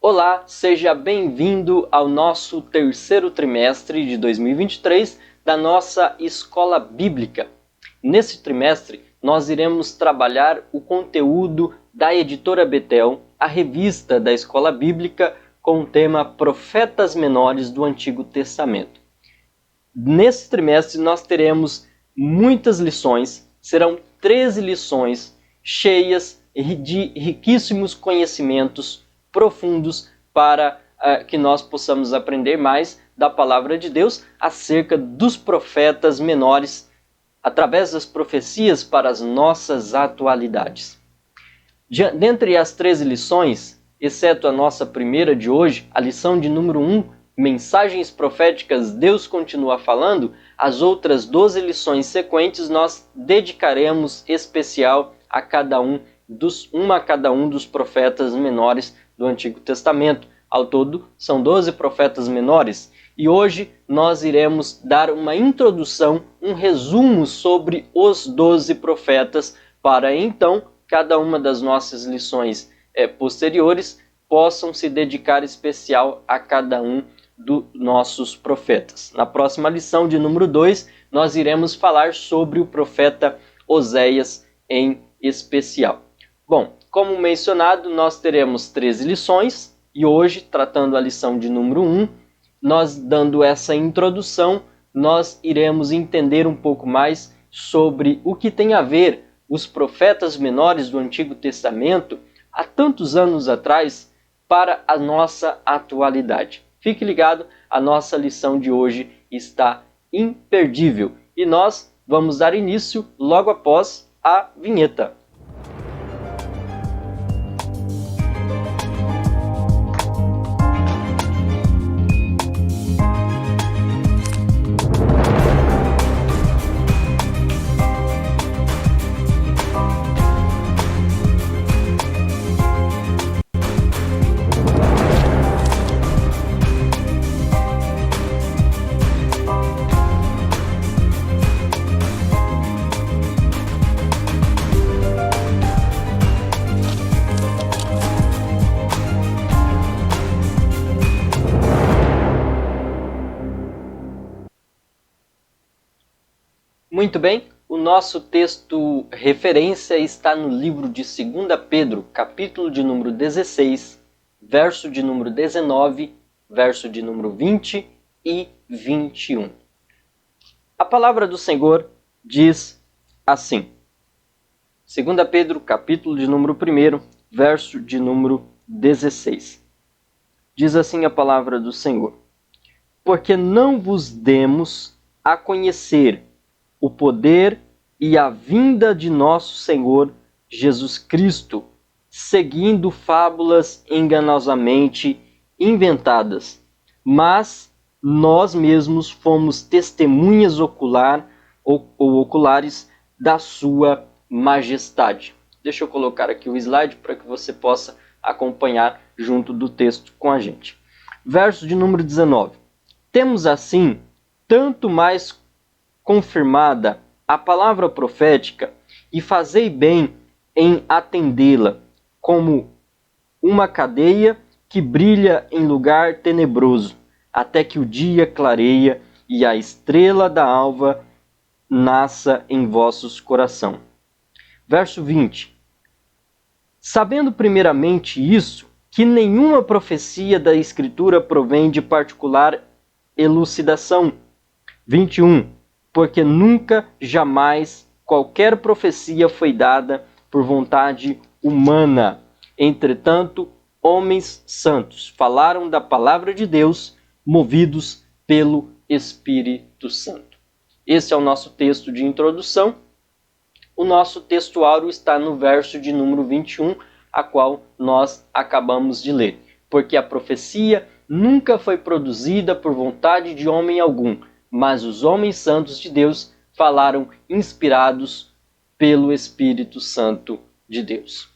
Olá, seja bem-vindo ao nosso terceiro trimestre de 2023 da nossa Escola Bíblica. Nesse trimestre, nós iremos trabalhar o conteúdo da Editora Betel, a revista da Escola Bíblica, com o tema Profetas Menores do Antigo Testamento. Nesse trimestre, nós teremos muitas lições, serão 13 lições cheias de riquíssimos conhecimentos profundos para que nós possamos aprender mais da palavra de Deus acerca dos profetas menores através das profecias para as nossas atualidades. Dentre as 13 lições, exceto a nossa primeira de hoje, a lição de número 1, Mensagens Proféticas, Deus Continua Falando, as outras 12 lições sequentes nós dedicaremos especial a cada um dos profetas menores do Antigo Testamento. Ao todo, são 12 profetas menores. E hoje nós iremos dar uma introdução, um resumo sobre os 12 profetas, para então cada uma das nossas lições posteriores possam se dedicar especial a cada um dos nossos profetas. Na próxima lição de número 2, nós iremos falar sobre o profeta Oséias em especial. Bom, como mencionado, nós teremos 13 lições e hoje, tratando a lição de número 1, nós dando essa introdução, nós iremos entender um pouco mais sobre o que tem a ver os profetas menores do Antigo Testamento há tantos anos atrás para a nossa atualidade. Fique ligado, a nossa lição de hoje está imperdível e nós vamos dar início logo após a vinheta. Muito bem, o nosso texto referência está no livro de 2 Pedro, capítulo de número 16, verso de número 19, verso de número 20 e 21. A palavra do Senhor diz assim, 2 Pedro, capítulo de número 1, verso de número 16. Diz assim a palavra do Senhor: porque não vos demos a conhecer o poder e a vinda de nosso Senhor Jesus Cristo, seguindo fábulas enganosamente inventadas, mas nós mesmos fomos testemunhas oculares da sua majestade. Deixa eu colocar aqui o slide para que você possa acompanhar junto do texto com a gente. Verso de número 19. Temos assim tanto mais confirmada a palavra profética, e fazei bem em atendê-la, como uma cadeia que brilha em lugar tenebroso, até que o dia clareia e a estrela da alva nasça em vossos coração. Verso 20. Sabendo primeiramente isso, que nenhuma profecia da Escritura provém de particular elucidação. 21. Porque nunca, jamais, qualquer profecia foi dada por vontade humana. Entretanto, homens santos falaram da palavra de Deus, movidos pelo Espírito Santo. Esse é o nosso texto de introdução. O nosso textuário está no verso de número 21, a qual nós acabamos de ler. Porque a profecia nunca foi produzida por vontade de homem algum, mas os homens santos de Deus falaram inspirados pelo Espírito Santo de Deus.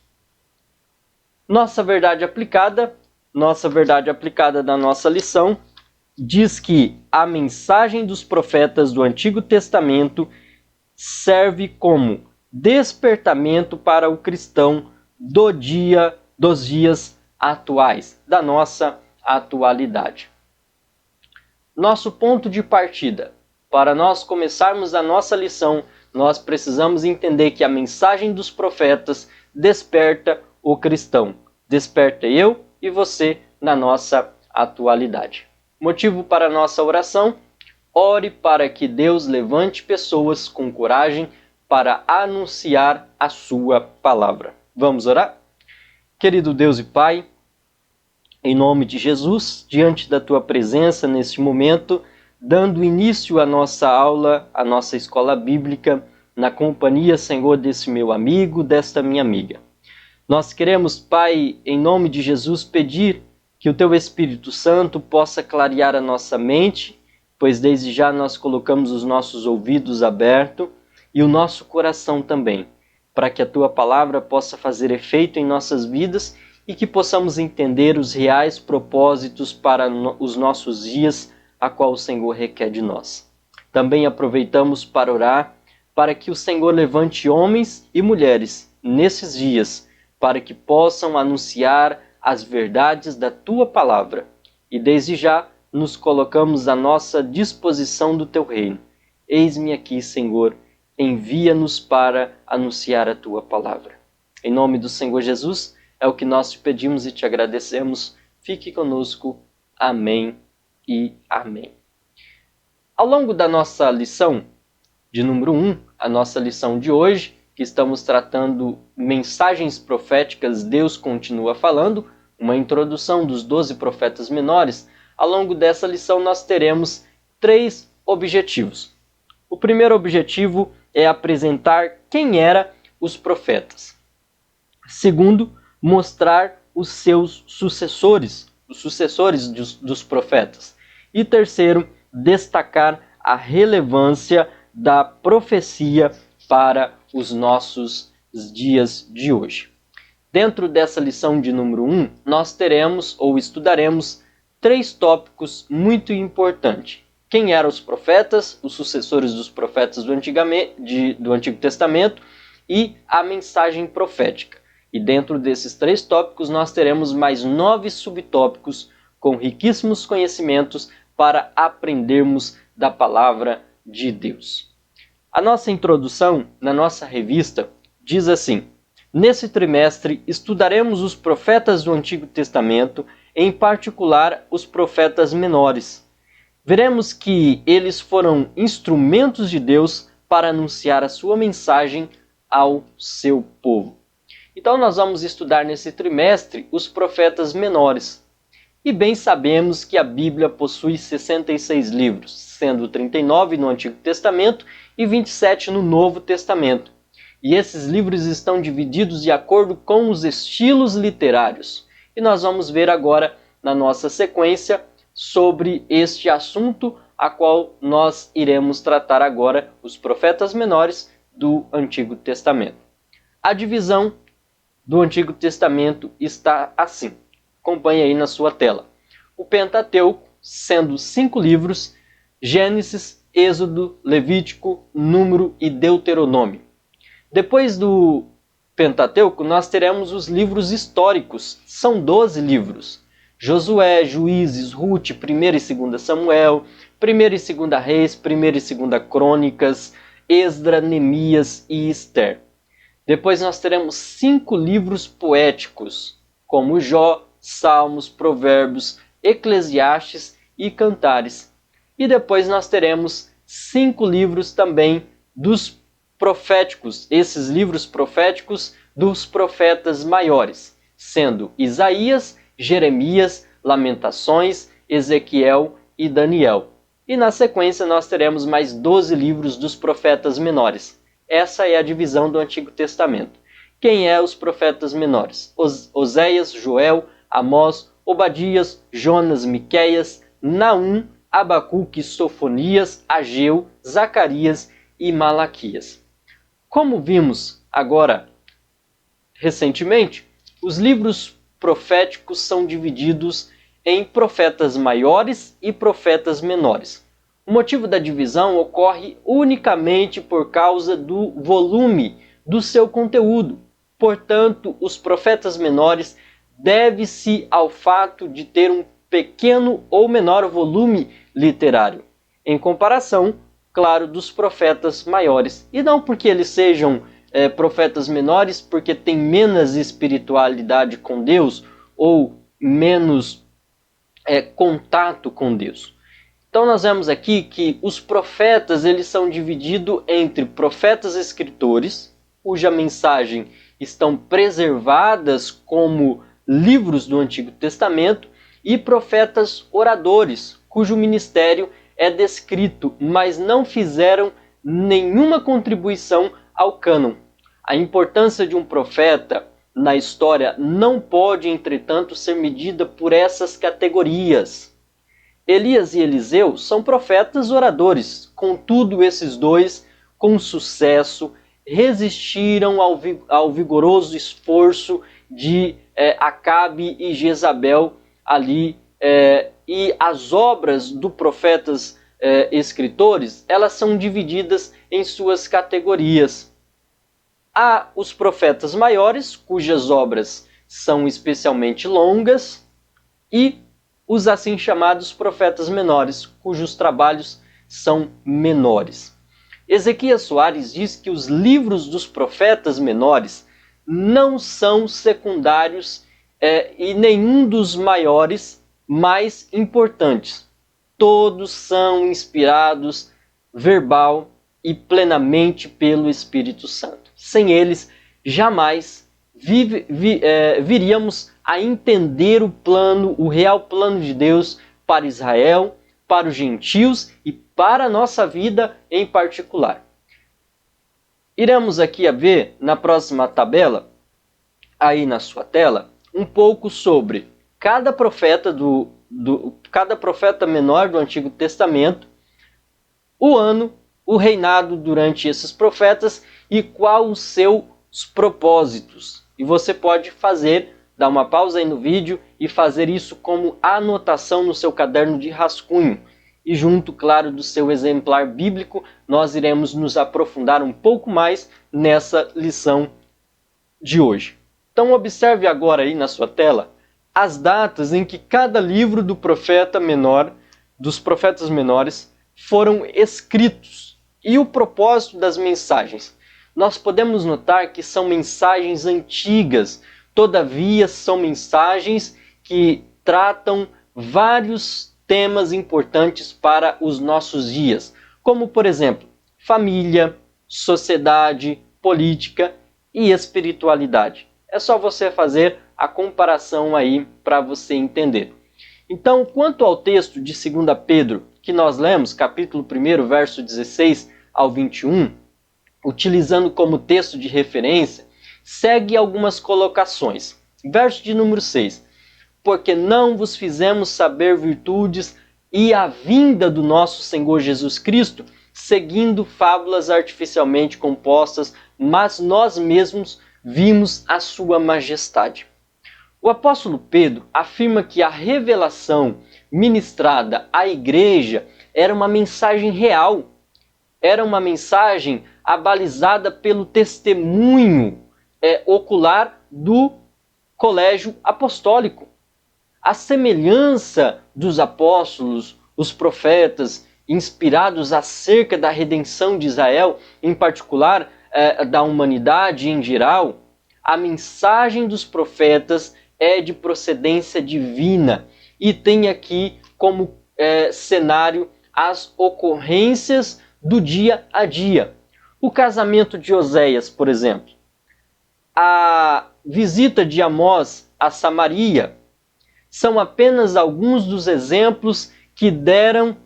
Nossa verdade aplicada da nossa lição diz que a mensagem dos profetas do Antigo Testamento serve como despertamento para o cristão dos dias atuais, da nossa atualidade. Nosso ponto de partida. Para nós começarmos a nossa lição, nós precisamos entender que a mensagem dos profetas desperta o cristão. Desperta eu e você na nossa atualidade. Motivo para a nossa oração: ore para que Deus levante pessoas com coragem para anunciar a sua palavra. Vamos orar? Querido Deus e Pai, em nome de Jesus, diante da Tua presença neste momento, dando início à nossa aula, à nossa escola bíblica, na companhia, Senhor, desse meu amigo, desta minha amiga. Nós queremos, Pai, em nome de Jesus, pedir que o Teu Espírito Santo possa clarear a nossa mente, pois desde já nós colocamos os nossos ouvidos abertos e o nosso coração também, para que a Tua palavra possa fazer efeito em nossas vidas e que possamos entender os reais propósitos para os nossos dias, a qual o Senhor requer de nós. Também aproveitamos para orar para que o Senhor levante homens e mulheres nesses dias, para que possam anunciar as verdades da Tua palavra. E desde já nos colocamos à nossa disposição do Teu reino. Eis-me aqui, Senhor, envia-nos para anunciar a Tua palavra. Em nome do Senhor Jesus, é o que nós te pedimos e te agradecemos. Fique conosco. Amém e amém. Ao longo da nossa lição de número 1, a nossa lição de hoje, que estamos tratando mensagens proféticas, Deus continua falando, uma introdução dos 12 profetas menores. Ao longo dessa lição nós teremos 3 objetivos. O primeiro objetivo é apresentar quem eram os profetas. Segundo, mostrar os seus sucessores, os sucessores dos profetas. E terceiro, destacar a relevância da profecia para os nossos dias de hoje. Dentro dessa lição de número 1, nós teremos ou estudaremos 3 tópicos muito importantes. Quem eram os profetas, os sucessores dos profetas do Antigo Testamento e a mensagem profética. E dentro desses 3 tópicos nós teremos mais 9 subtópicos com riquíssimos conhecimentos para aprendermos da palavra de Deus. A nossa introdução na nossa revista diz assim: nesse trimestre estudaremos os profetas do Antigo Testamento, em particular os profetas menores. Veremos que eles foram instrumentos de Deus para anunciar a sua mensagem ao seu povo. Então nós vamos estudar nesse trimestre os profetas menores. E bem sabemos que a Bíblia possui 66 livros, sendo 39 no Antigo Testamento e 27 no Novo Testamento. E esses livros estão divididos de acordo com os estilos literários. E nós vamos ver agora, na nossa sequência, sobre este assunto, a qual nós iremos tratar agora, os profetas menores do Antigo Testamento. A divisão do Antigo Testamento está assim. Acompanhe aí na sua tela. O Pentateuco, sendo 5 livros: Gênesis, Êxodo, Levítico, Número e Deuteronômio. Depois do Pentateuco, nós teremos os livros históricos. São 12 livros. Josué, Juízes, Ruth, 1 e 2 Samuel, 1 e 2 Reis, 1 e 2 Crônicas, Esdra, Neemias e Ester. Depois nós teremos 5 livros poéticos, como Jó, Salmos, Provérbios, Eclesiastes e Cantares. E depois nós teremos 5 livros também dos proféticos, esses livros proféticos dos profetas maiores, sendo Isaías, Jeremias, Lamentações, Ezequiel e Daniel. E na sequência nós teremos mais 12 livros dos profetas menores. Essa é a divisão do Antigo Testamento. Quem é os profetas menores? Oséias, Joel, Amós, Obadias, Jonas, Miqueias, Naum, Abacuque, Sofonias, Ageu, Zacarias e Malaquias. Como vimos agora recentemente, os livros proféticos são divididos em profetas maiores e profetas menores. O motivo da divisão ocorre unicamente por causa do volume do seu conteúdo. Portanto, os profetas menores deve-se ao fato de ter um pequeno ou menor volume literário, em comparação, claro, dos profetas maiores. E não porque eles sejam profetas menores, porque têm menos espiritualidade com Deus ou menos contato com Deus. Então nós vemos aqui que os profetas eles são divididos entre profetas escritores, cuja mensagem estão preservadas como livros do Antigo Testamento, e profetas oradores, cujo ministério é descrito, mas não fizeram nenhuma contribuição ao cânon. A importância de um profeta na história não pode, entretanto, ser medida por essas categorias. Elias e Eliseu são profetas oradores, contudo esses dois, com sucesso, resistiram ao vigoroso esforço de Acabe e Jezabel ali, e as obras dos profetas escritores, elas são divididas em suas categorias. Há os profetas maiores, cujas obras são especialmente longas, e os assim chamados profetas menores, cujos trabalhos são menores. Ezequias Soares diz que os livros dos profetas menores não são secundários e nenhum dos maiores mais importantes. Todos são inspirados verbal e plenamente pelo Espírito Santo. Sem eles, jamais viríamos a entender o real plano de Deus para Israel, para os gentios e para a nossa vida em particular. Iremos aqui a ver na próxima tabela, aí na sua tela, um pouco sobre cada profeta cada profeta menor do Antigo Testamento, o ano, o reinado durante esses profetas e qual os seus propósitos. E você pode dar uma pausa aí no vídeo e fazer isso como anotação no seu caderno de rascunho. E junto, claro, do seu exemplar bíblico, nós iremos nos aprofundar um pouco mais nessa lição de hoje. Então observe agora aí na sua tela as datas em que cada livro do profeta menor, dos profetas menores, foram escritos e o propósito das mensagens. Nós podemos notar que são mensagens antigas, todavia são mensagens que tratam vários temas importantes para os nossos dias, como por exemplo, família, sociedade, política e espiritualidade. É só você fazer a comparação aí para você entender. Então, quanto ao texto de 2 Pedro, que nós lemos, capítulo 1, verso 16 ao 21, utilizando como texto de referência, segue algumas colocações. Verso de número 6. Porque não vos fizemos saber virtudes e a vinda do nosso Senhor Jesus Cristo, seguindo fábulas artificialmente compostas, mas nós mesmos vimos a sua majestade. O apóstolo Pedro afirma que a revelação ministrada à igreja era uma mensagem real, era uma mensagem abalizada pelo testemunho ocular do colégio apostólico. A semelhança dos apóstolos, os profetas, inspirados acerca da redenção de Israel, em particular da humanidade em geral, a mensagem dos profetas é de procedência divina e tem aqui como cenário as ocorrências do dia a dia. O casamento de Oséias, por exemplo, a visita de Amós a Samaria, são apenas alguns dos exemplos que deram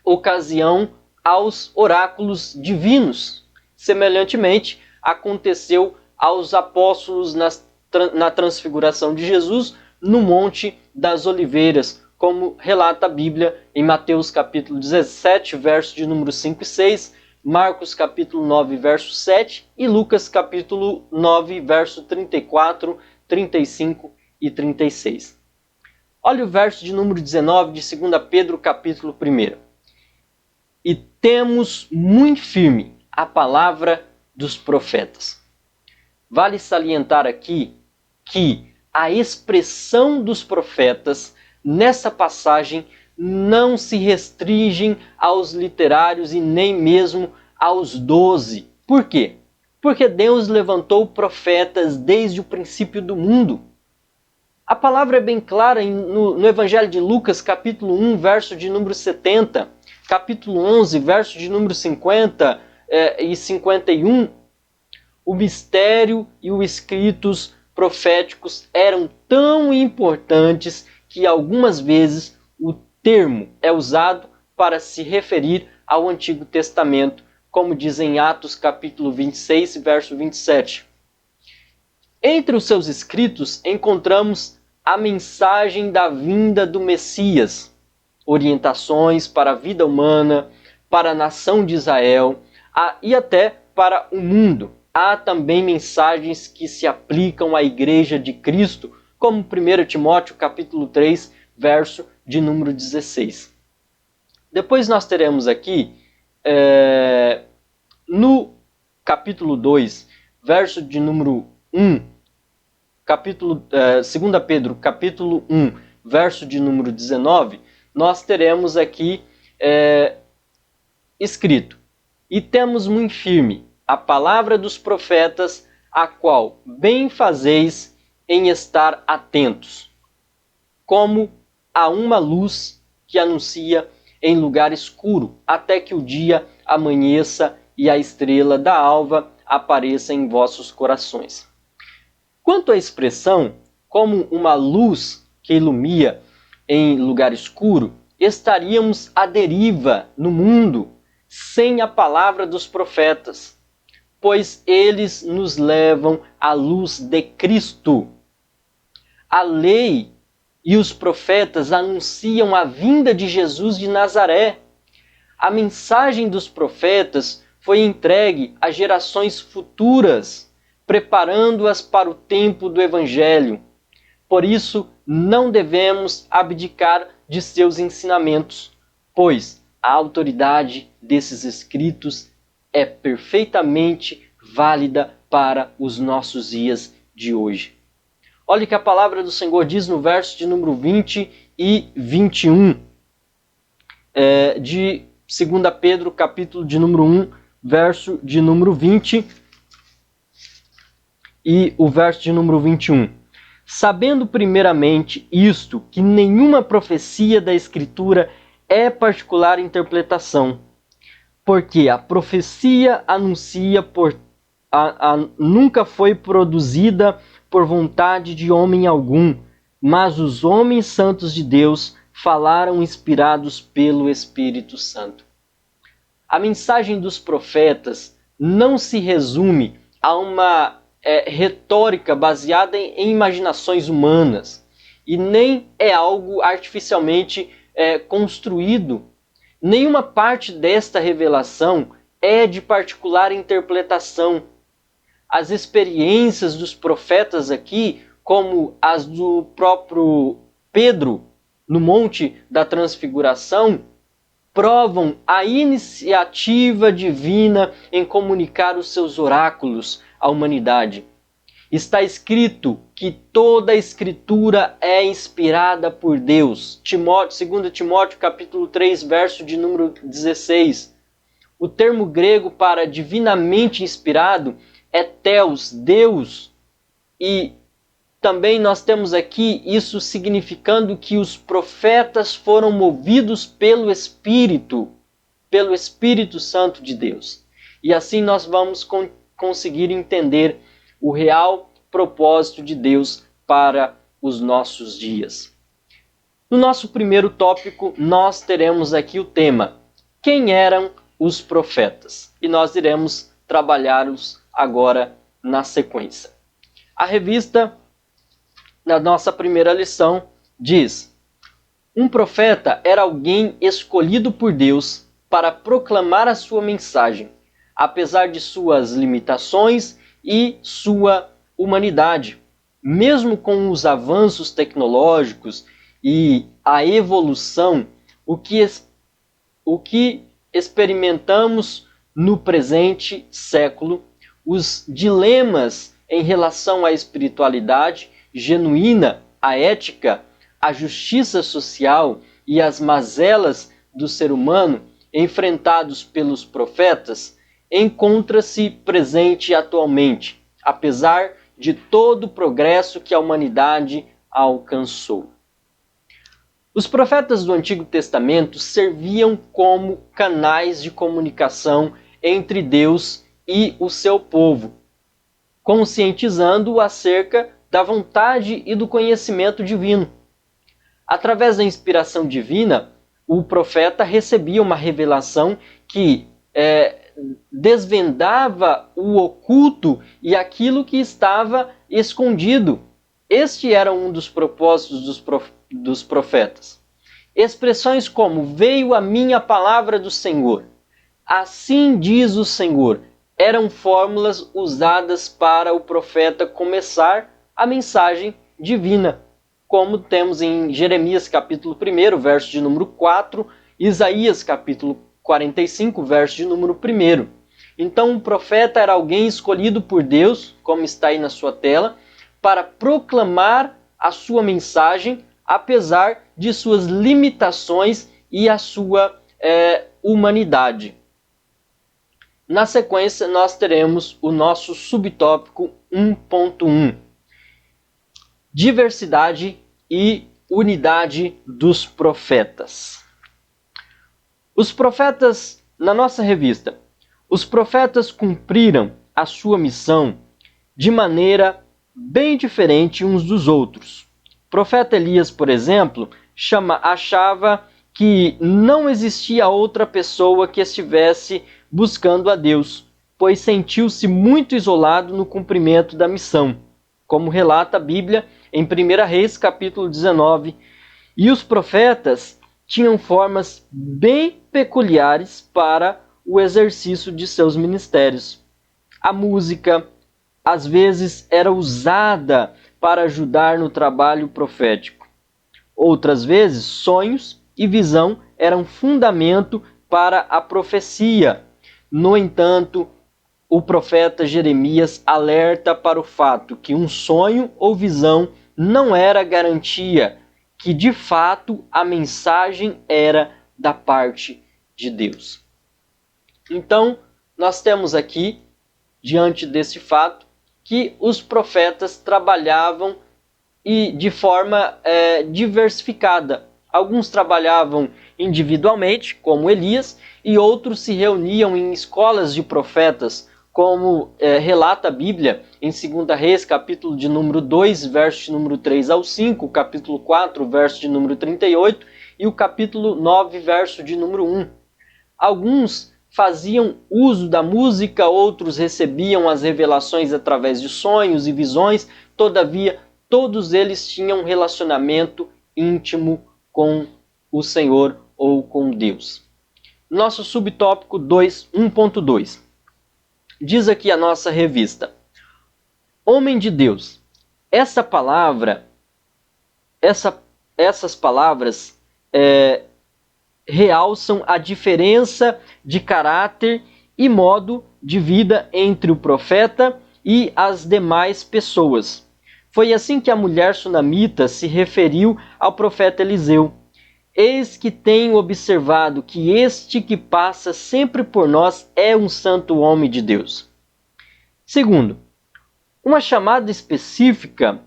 ocasião aos oráculos divinos. Semelhantemente, aconteceu aos apóstolos na transfiguração de Jesus no Monte das Oliveiras, como relata a Bíblia em Mateus capítulo 17, verso de número 5 e 6, Marcos capítulo 9, verso 7 e Lucas capítulo 9, verso 34, 35 e 36. Olha o verso de número 19 de 2 Pedro capítulo 1. E temos muito firme a palavra dos profetas. Vale salientar aqui que a expressão dos profetas nessa passagem não se restringem aos literários e nem mesmo aos 12. Por quê? Porque Deus levantou profetas desde o princípio do mundo. A palavra é bem clara no Evangelho de Lucas, capítulo 1, verso de número 70, capítulo 11, verso de número 50 e 51. O mistério e os escritos proféticos eram tão importantes que algumas vezes o termo é usado para se referir ao Antigo Testamento, como diz em Atos capítulo 26, verso 27. Entre os seus escritos encontramos a mensagem da vinda do Messias, orientações para a vida humana, para a nação de Israel e até para o mundo. Há também mensagens que se aplicam à Igreja de Cristo, como 1 Timóteo capítulo 3, verso de número 16. Depois nós teremos aqui, no capítulo 2, verso de número 1, 2 Pedro capítulo 1, verso de número 19, nós teremos aqui escrito: e temos muito firme a palavra dos profetas, a qual bem fazeis em estar atentos, como a uma luz que anuncia em lugar escuro, até que o dia amanheça e a estrela da alva apareça em vossos corações. Quanto à expressão, como uma luz que ilumina em lugar escuro, estaríamos à deriva no mundo sem a palavra dos profetas, pois eles nos levam à luz de Cristo. A lei e os profetas anunciam a vinda de Jesus de Nazaré. A mensagem dos profetas foi entregue a gerações futuras, preparando-as para o tempo do Evangelho. Por isso, não devemos abdicar de seus ensinamentos, pois a autoridade desses escritos é perfeitamente válida para os nossos dias de hoje. Olha que a palavra do Senhor diz no verso de número 20 e 21 de 2 Pedro, capítulo de número 1, verso de número 20 e o verso de número 21. Sabendo primeiramente isto, que nenhuma profecia da Escritura é particular interpretação, porque a profecia anuncia nunca foi produzida por vontade de homem algum, mas os homens santos de Deus falaram inspirados pelo Espírito Santo. A mensagem dos profetas não se resume a uma retórica baseada em imaginações humanas e nem é algo artificialmente construído. Nenhuma parte desta revelação é de particular interpretação. As experiências dos profetas aqui, como as do próprio Pedro no Monte da Transfiguração, provam a iniciativa divina em comunicar os seus oráculos à humanidade. Está escrito que toda a Escritura é inspirada por Deus. 2 Timóteo capítulo 3, verso de número 16. O termo grego para divinamente inspirado é theos, Deus. E também nós temos aqui isso significando que os profetas foram movidos pelo Espírito Santo de Deus. E assim nós vamos conseguir entender o real propósito de Deus para os nossos dias. No nosso primeiro tópico, nós teremos aqui o tema: quem eram os profetas? E nós iremos trabalhá-los agora na sequência. A revista, na nossa primeira lição, diz: um profeta era alguém escolhido por Deus para proclamar a sua mensagem, apesar de suas limitações e sua humanidade. Mesmo com os avanços tecnológicos e a evolução, o que experimentamos no presente século, os dilemas em relação à espiritualidade genuína, a ética, a justiça social e as mazelas do ser humano enfrentados pelos profetas encontra-se presente atualmente, apesar de todo o progresso que a humanidade alcançou. Os profetas do Antigo Testamento serviam como canais de comunicação entre Deus e o seu povo, conscientizando-o acerca da vontade e do conhecimento divino. Através da inspiração divina, o profeta recebia uma revelação que desvendava o oculto e aquilo que estava escondido. Este era um dos propósitos dos profetas. Expressões como "veio a minha palavra do Senhor", "assim diz o Senhor", eram fórmulas usadas para o profeta começar a mensagem divina, como temos em Jeremias capítulo 1, verso de número 4, Isaías capítulo 45, verso de número 1. Então o profeta era alguém escolhido por Deus, como está aí na sua tela, para proclamar a sua mensagem, apesar de suas limitações e a sua humanidade. Na sequência, nós teremos o nosso subtópico 1.1. Diversidade e unidade dos profetas. Os profetas, na nossa revista, os profetas cumpriram a sua missão de maneira bem diferente uns dos outros. O profeta Elias, por exemplo, achava que não existia outra pessoa que estivesse buscando a Deus, pois sentiu-se muito isolado no cumprimento da missão, como relata a Bíblia em 1 Reis, capítulo 19. E os profetas tinham formas bem peculiares para o exercício de seus ministérios. A música, às vezes, era usada para ajudar no trabalho profético. Outras vezes, sonhos e visão eram fundamento para a profecia. No entanto, o profeta Jeremias alerta para o fato que um sonho ou visão não era garantia que, de fato, a mensagem era da parte de Deus. Então, nós temos aqui, diante desse fato, que os profetas trabalhavam de forma diversificada. Alguns trabalhavam individualmente, como Elias, e outros se reuniam em escolas de profetas, como relata a Bíblia em 2 Reis, capítulo de número 2, verso de número 3 ao 5, capítulo 4, verso de número 38, e o capítulo 9, verso de número 1. Alguns faziam uso da música, outros recebiam as revelações através de sonhos e visões, todavia, todos eles tinham um relacionamento íntimo com o Senhor ou com Deus. Nosso subtópico 1.2. Diz aqui a nossa revista: homem de Deus. Essas palavras realçam a diferença de caráter e modo de vida entre o profeta e as demais pessoas. Foi assim que a mulher sunamita se referiu ao profeta Eliseu: eis que tenho observado que este que passa sempre por nós é um santo homem de Deus. Segundo, uma chamada específica,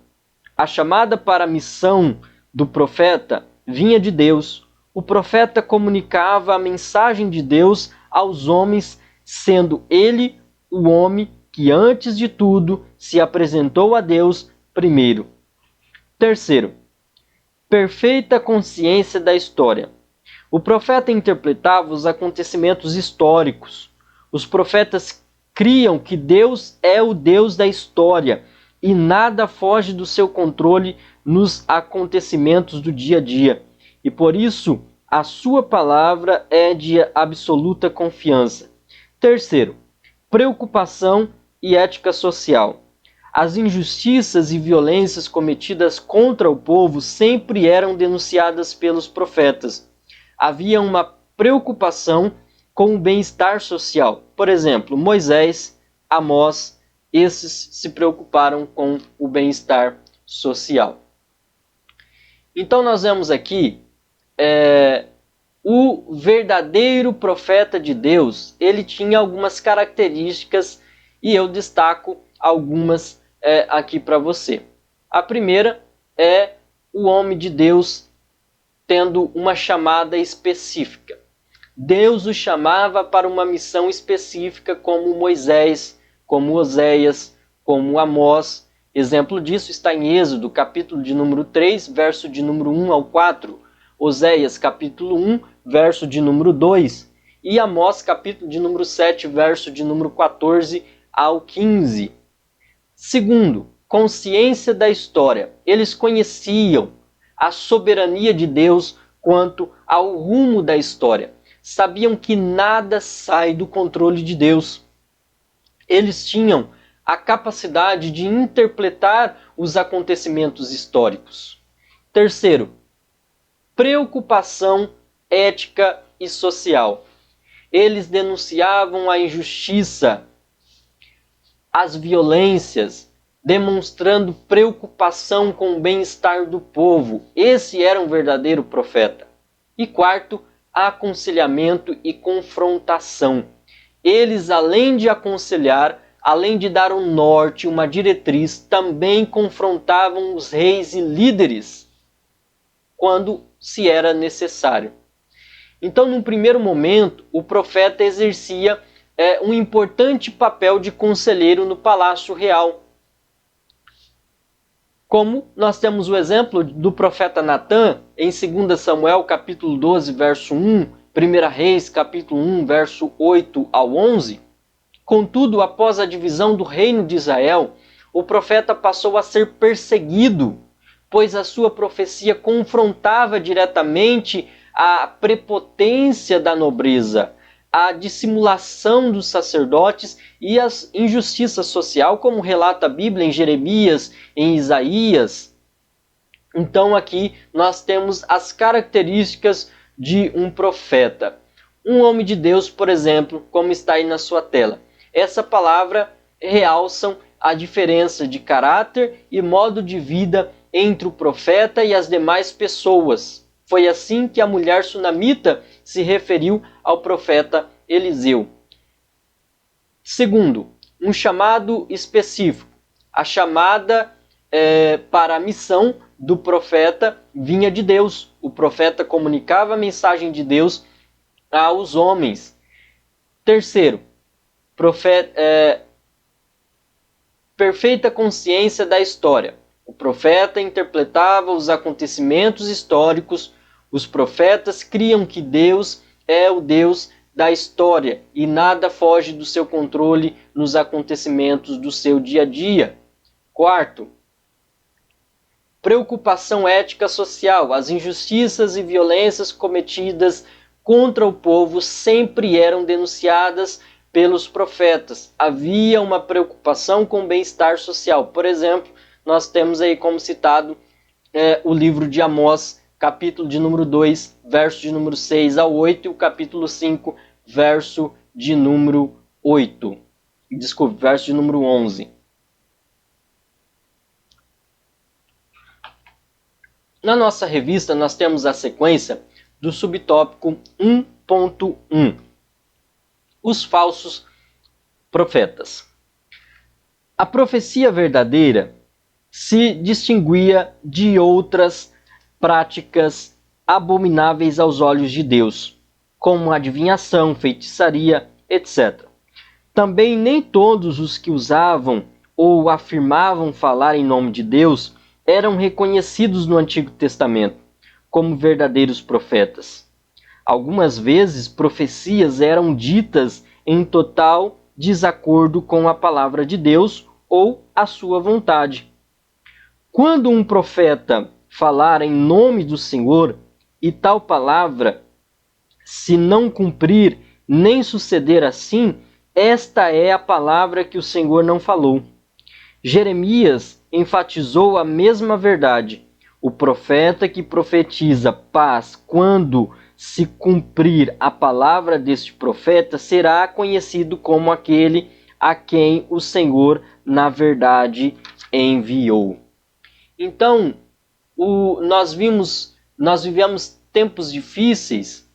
a chamada para a missão do profeta vinha de Deus. O profeta comunicava a mensagem de Deus aos homens, sendo ele o homem que, antes de tudo, se apresentou a Deus primeiro. Terceiro, perfeita consciência da história. O profeta interpretava os acontecimentos históricos. Os profetas criam que Deus é o Deus da história e nada foge do seu controle nos acontecimentos do dia a dia. E por isso, a sua palavra é de absoluta confiança. Terceiro, preocupação e ética social. As injustiças e violências cometidas contra o povo sempre eram denunciadas pelos profetas. Havia uma preocupação com o bem-estar social. Por exemplo, Moisés, Amós, esses se preocuparam com o bem-estar social. Então nós vemos aqui o verdadeiro profeta de Deus, ele tinha algumas características e eu destaco algumas aqui para você. A primeira é o homem de Deus tendo uma chamada específica. Deus o chamava para uma missão específica, como Moisés, como Oséias, como Amós. Exemplo disso está em Êxodo, capítulo de número 3, verso de número 1 ao 4. Oséias, capítulo 1, verso de número 2. E Amós, capítulo de número 7, verso de número 14 ao 15. Segundo, consciência da história. Eles conheciam a soberania de Deus quanto ao rumo da história. Sabiam que nada sai do controle de Deus. Eles tinham a capacidade de interpretar os acontecimentos históricos. Terceiro, preocupação ética e social. Eles denunciavam a injustiça, as violências, demonstrando preocupação com o bem-estar do povo. Esse era um verdadeiro profeta. E quarto, aconselhamento e confrontação. Eles, além de aconselhar, além de dar um norte, uma diretriz, também confrontavam os reis e líderes quando se era necessário. Então, num primeiro momento, o profeta exercia um importante papel de conselheiro no palácio real. Como nós temos o exemplo do profeta Natã, em 2 Samuel, capítulo 12, verso 1, 1 Reis, capítulo 1, verso 8 ao 11. Contudo, após a divisão do reino de Israel, o profeta passou a ser perseguido, pois a sua profecia confrontava diretamente a prepotência da nobreza, a dissimulação dos sacerdotes e a injustiça social, como relata a Bíblia em Jeremias, em Isaías. Então aqui nós temos as características de um profeta. Um homem de Deus, por exemplo, como está aí na sua tela. Essa palavra realçam a diferença de caráter e modo de vida entre o profeta e as demais pessoas. Foi assim que a mulher sunamita se referiu ao profeta Eliseu. Segundo, um chamado específico. A chamada para a missão do profeta vinha de Deus. O profeta comunicava a mensagem de Deus aos homens. Terceiro, perfeita consciência da história. O profeta interpretava os acontecimentos históricos. Os profetas criam que Deus é o Deus da história e nada foge do seu controle nos acontecimentos do seu dia a dia. Quarto, preocupação ética social. As injustiças e violências cometidas contra o povo sempre eram denunciadas pelos profetas. Havia uma preocupação com o bem-estar social. Por exemplo, nós temos aí como citado o livro de Amós, capítulo de número 2, verso de número 6 ao 8, e o capítulo 5, verso de número 8. Desculpe, verso de número 11. Na nossa revista, nós temos a sequência do subtópico 1.1. Os falsos profetas. A profecia verdadeira se distinguia de outras práticas abomináveis aos olhos de Deus, como adivinhação, feitiçaria, etc. Também nem todos os que usavam ou afirmavam falar em nome de Deus eram reconhecidos no Antigo Testamento como verdadeiros profetas. Algumas vezes, profecias eram ditas em total desacordo com a palavra de Deus ou a sua vontade. Quando um profeta falar em nome do Senhor e tal palavra se não cumprir nem suceder assim, esta é a palavra que o Senhor não falou. Jeremias enfatizou a mesma verdade. O profeta que profetiza paz quando se cumprir a palavra deste profeta será conhecido como aquele a quem o Senhor, na verdade, enviou. Então, nós vivemos tempos difíceis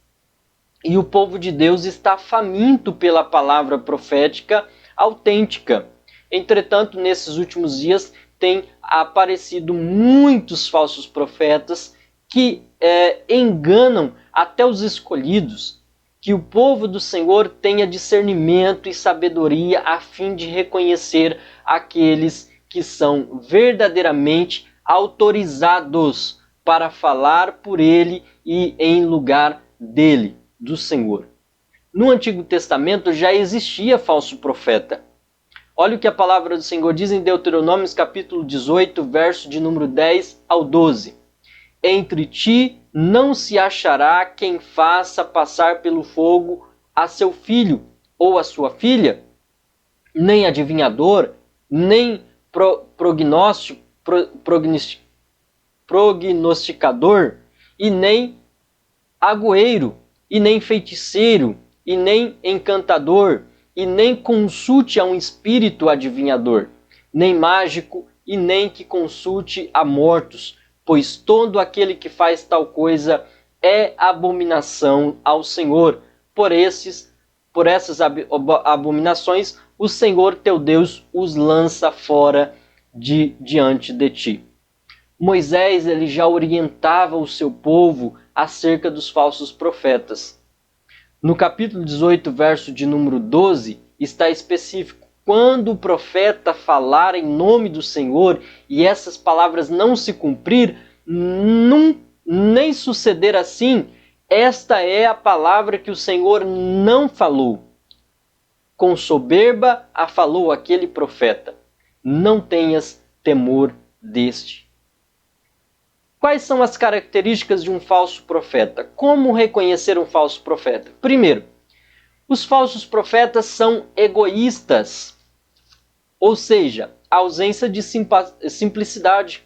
e o povo de Deus está faminto pela palavra profética autêntica. Entretanto, nesses últimos dias tem aparecido muitos falsos profetas que enganam até os escolhidos. Que o povo do Senhor tenha discernimento e sabedoria a fim de reconhecer aqueles que são verdadeiramente autorizados para falar por ele e em lugar dele, do Senhor. No Antigo Testamento já existia falso profeta. Olha o que a palavra do Senhor diz em Deuteronômio capítulo 18, verso de número 10 ao 12. Entre ti não se achará quem faça passar pelo fogo a seu filho ou a sua filha, nem adivinhador, nem prognosticador, e nem agoeiro, e nem feiticeiro, e nem encantador, e nem consulte a um espírito adivinhador, nem mágico, e nem que consulte a mortos, pois todo aquele que faz tal coisa é abominação ao Senhor. Por essas abominações, o Senhor teu Deus os lança fora diante de ti. Moisés ele já orientava o seu povo acerca dos falsos profetas. No capítulo 18, verso de número 12, está específico: quando o profeta falar em nome do Senhor e essas palavras não se cumprir, nem suceder assim, esta é a palavra que o Senhor não falou. Com soberba a falou aquele profeta. Não tenhas temor deste. Quais são as características de um falso profeta? Como reconhecer um falso profeta? Primeiro, os falsos profetas são egoístas, ou seja, ausência de simplicidade.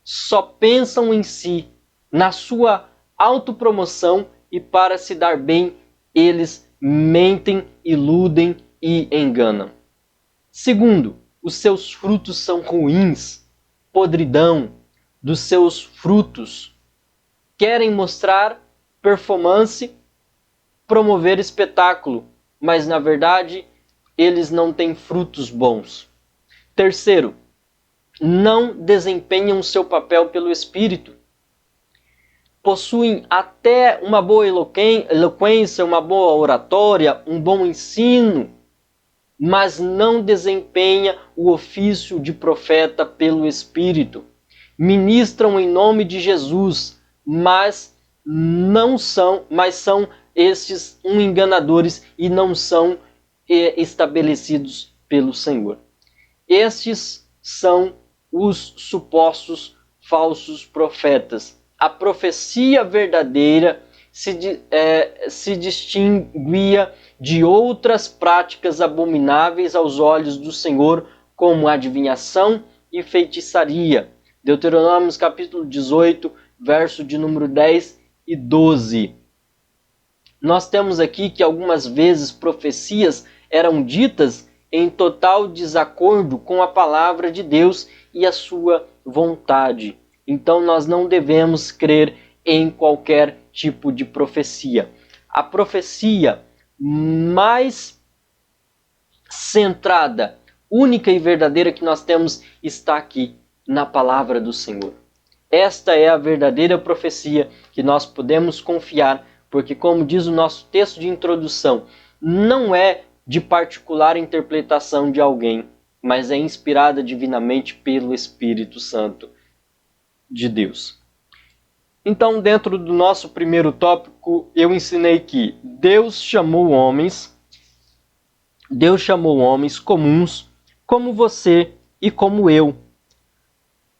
Só pensam em si, na sua autopromoção, e para se dar bem, eles mentem, iludem e enganam. Segundo, os seus frutos são ruins, podridão dos seus frutos. Querem mostrar performance, promover espetáculo, mas na verdade eles não têm frutos bons. Terceiro, não desempenham o seu papel pelo Espírito. Possuem até uma boa eloquência, uma boa oratória, um bom ensino, mas não desempenha o ofício de profeta pelo Espírito. Ministram em nome de Jesus, mas são estes enganadores e não são estabelecidos pelo Senhor. Estes são os supostos falsos profetas. A profecia verdadeira se distinguia de outras práticas abomináveis aos olhos do Senhor, como adivinhação e feitiçaria. Deuteronômio capítulo 18, verso de número 10 e 12. Nós temos aqui que algumas vezes profecias eram ditas em total desacordo com a palavra de Deus e a sua vontade. Então nós não devemos crer em qualquer tipo de profecia. A profecia mais centrada, única e verdadeira que nós temos está aqui na palavra do Senhor. Esta é a verdadeira profecia que nós podemos confiar, porque, como diz o nosso texto de introdução, não é de particular interpretação de alguém, mas é inspirada divinamente pelo Espírito Santo de Deus. Então, dentro do nosso primeiro tópico, eu ensinei que Deus chamou homens comuns, como você e como eu,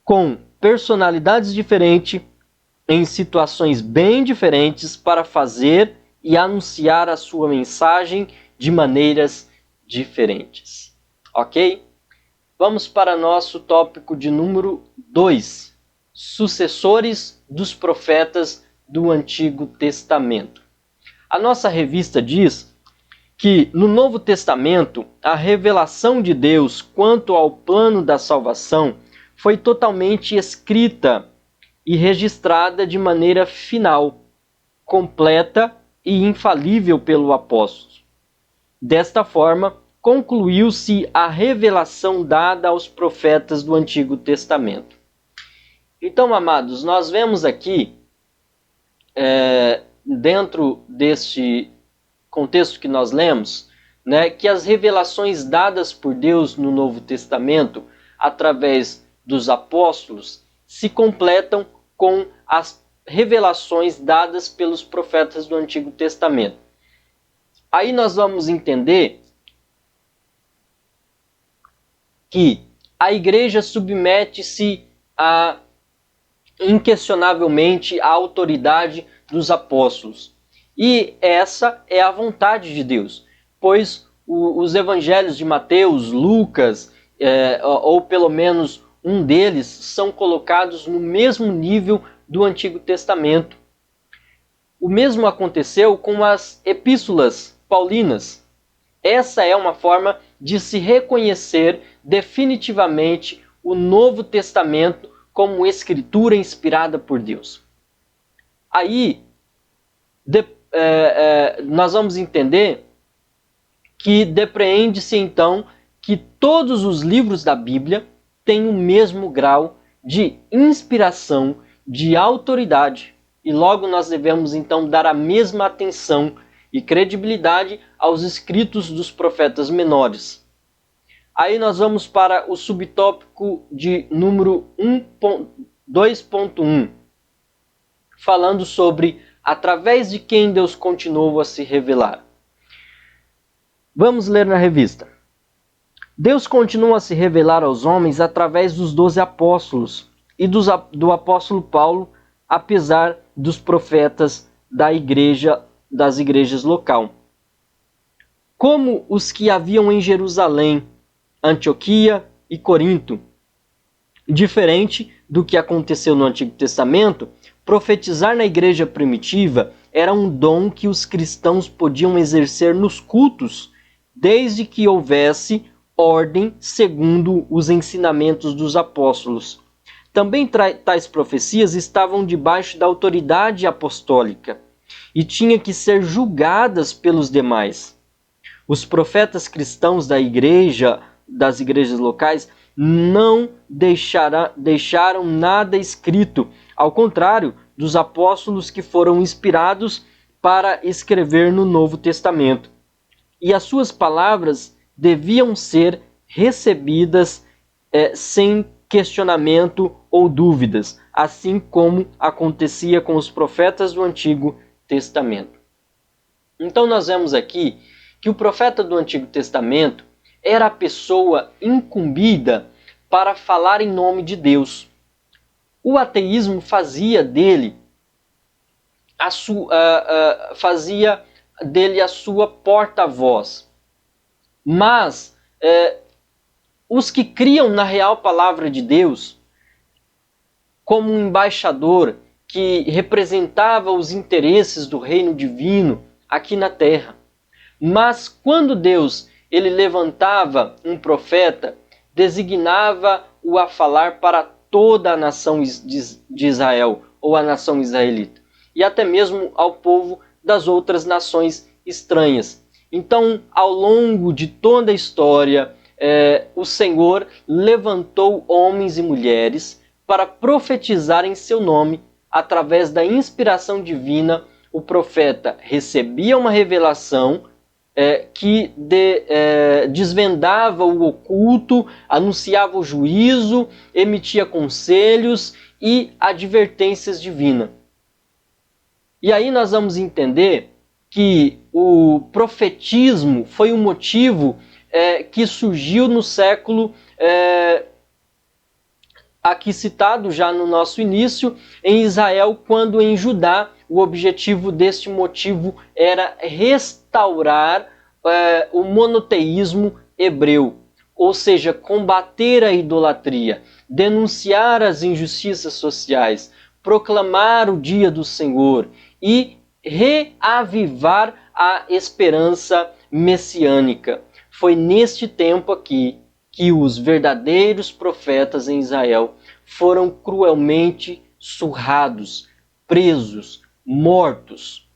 com personalidades diferentes, em situações bem diferentes, para fazer e anunciar a sua mensagem de maneiras diferentes. Ok? Vamos para nosso tópico de número 2. Sucessores dos profetas do Antigo Testamento. A nossa revista diz que no Novo Testamento a revelação de Deus quanto ao plano da salvação foi totalmente escrita e registrada de maneira final, completa e infalível pelo apóstolo. Desta forma, concluiu-se a revelação dada aos profetas do Antigo Testamento. Então, amados, nós vemos aqui, dentro deste contexto que nós lemos, né, que as revelações dadas por Deus no Novo Testamento, através dos apóstolos, se completam com as revelações dadas pelos profetas do Antigo Testamento. Aí nós vamos entender que a igreja submete-se inquestionavelmente à autoridade dos apóstolos. E essa é a vontade de Deus, pois os evangelhos de Mateus, Lucas, ou pelo menos um deles, são colocados no mesmo nível do Antigo Testamento. O mesmo aconteceu com as epístolas paulinas. Essa é uma forma de se reconhecer definitivamente o Novo Testamento como escritura inspirada por Deus. Aí, nós vamos entender que depreende-se então que todos os livros da Bíblia têm o mesmo grau de inspiração, de autoridade, e logo nós devemos então dar a mesma atenção e credibilidade aos escritos dos profetas menores. Aí nós vamos para o subtópico de número 2.1, falando sobre através de quem Deus continuou a se revelar. Vamos ler na revista. Deus continua a se revelar aos homens através dos 12 apóstolos e do apóstolo Paulo, apesar dos profetas das igrejas local. Como os que haviam em Jerusalém, Antioquia e Corinto. Diferente do que aconteceu no Antigo Testamento, profetizar na igreja primitiva era um dom que os cristãos podiam exercer nos cultos, desde que houvesse ordem segundo os ensinamentos dos apóstolos. Também tais profecias estavam debaixo da autoridade apostólica e tinham que ser julgadas pelos demais. Os profetas cristãos das igrejas locais, não deixaram nada escrito, ao contrário dos apóstolos que foram inspirados para escrever no Novo Testamento. E as suas palavras deviam ser recebidas sem questionamento ou dúvidas, assim como acontecia com os profetas do Antigo Testamento. Então nós vemos aqui que o profeta do Antigo Testamento era a pessoa incumbida para falar em nome de Deus. O ateísmo fazia dele a sua porta-voz. Mas os que criam na real palavra de Deus, como um embaixador que representava os interesses do reino divino aqui na terra. Mas quando Deus ele levantava um profeta, designava-o a falar para toda a nação de Israel, ou a nação israelita, e até mesmo ao povo das outras nações estranhas. Então, ao longo de toda a história, o Senhor levantou homens e mulheres para profetizar em seu nome, através da inspiração divina. O profeta recebia uma revelação que desvendava o oculto, anunciava o juízo, emitia conselhos e advertências divinas. E aí nós vamos entender que o profetismo foi um motivo que surgiu no século, aqui citado já no nosso início, em Israel, quando em Judá o objetivo deste motivo era restaurar o monoteísmo hebreu, ou seja, combater a idolatria, denunciar as injustiças sociais, proclamar o dia do Senhor e reavivar a esperança messiânica. Foi neste tempo aqui que os verdadeiros profetas em Israel foram cruelmente surrados, presos, mortos.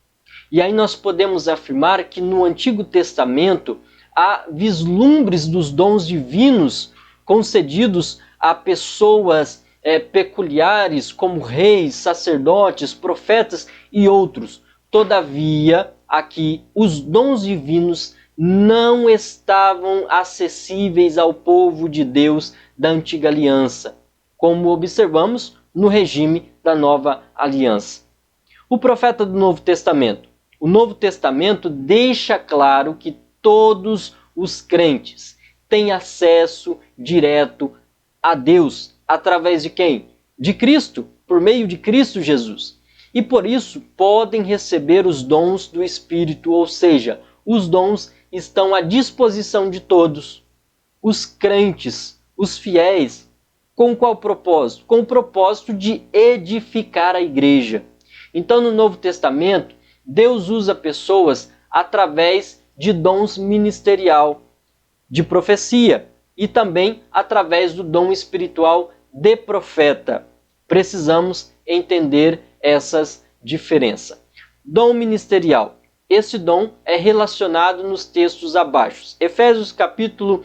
E aí nós podemos afirmar que no Antigo Testamento há vislumbres dos dons divinos concedidos a pessoas peculiares como reis, sacerdotes, profetas e outros. Todavia, aqui os dons divinos não estavam acessíveis ao povo de Deus da Antiga Aliança, como observamos no regime da Nova Aliança. O profeta do Novo Testamento. O Novo Testamento deixa claro que todos os crentes têm acesso direto a Deus. Através de quem? De Cristo, por meio de Cristo Jesus. E por isso podem receber os dons do Espírito, ou seja, os dons estão à disposição de todos. Os crentes, os fiéis, com qual propósito? Com o propósito de edificar a igreja. Então, no Novo Testamento, Deus usa pessoas através de dons ministerial, de profecia, e também através do dom espiritual de profeta. Precisamos entender essas diferenças. Dom ministerial. Esse dom é relacionado nos textos abaixo. Efésios capítulo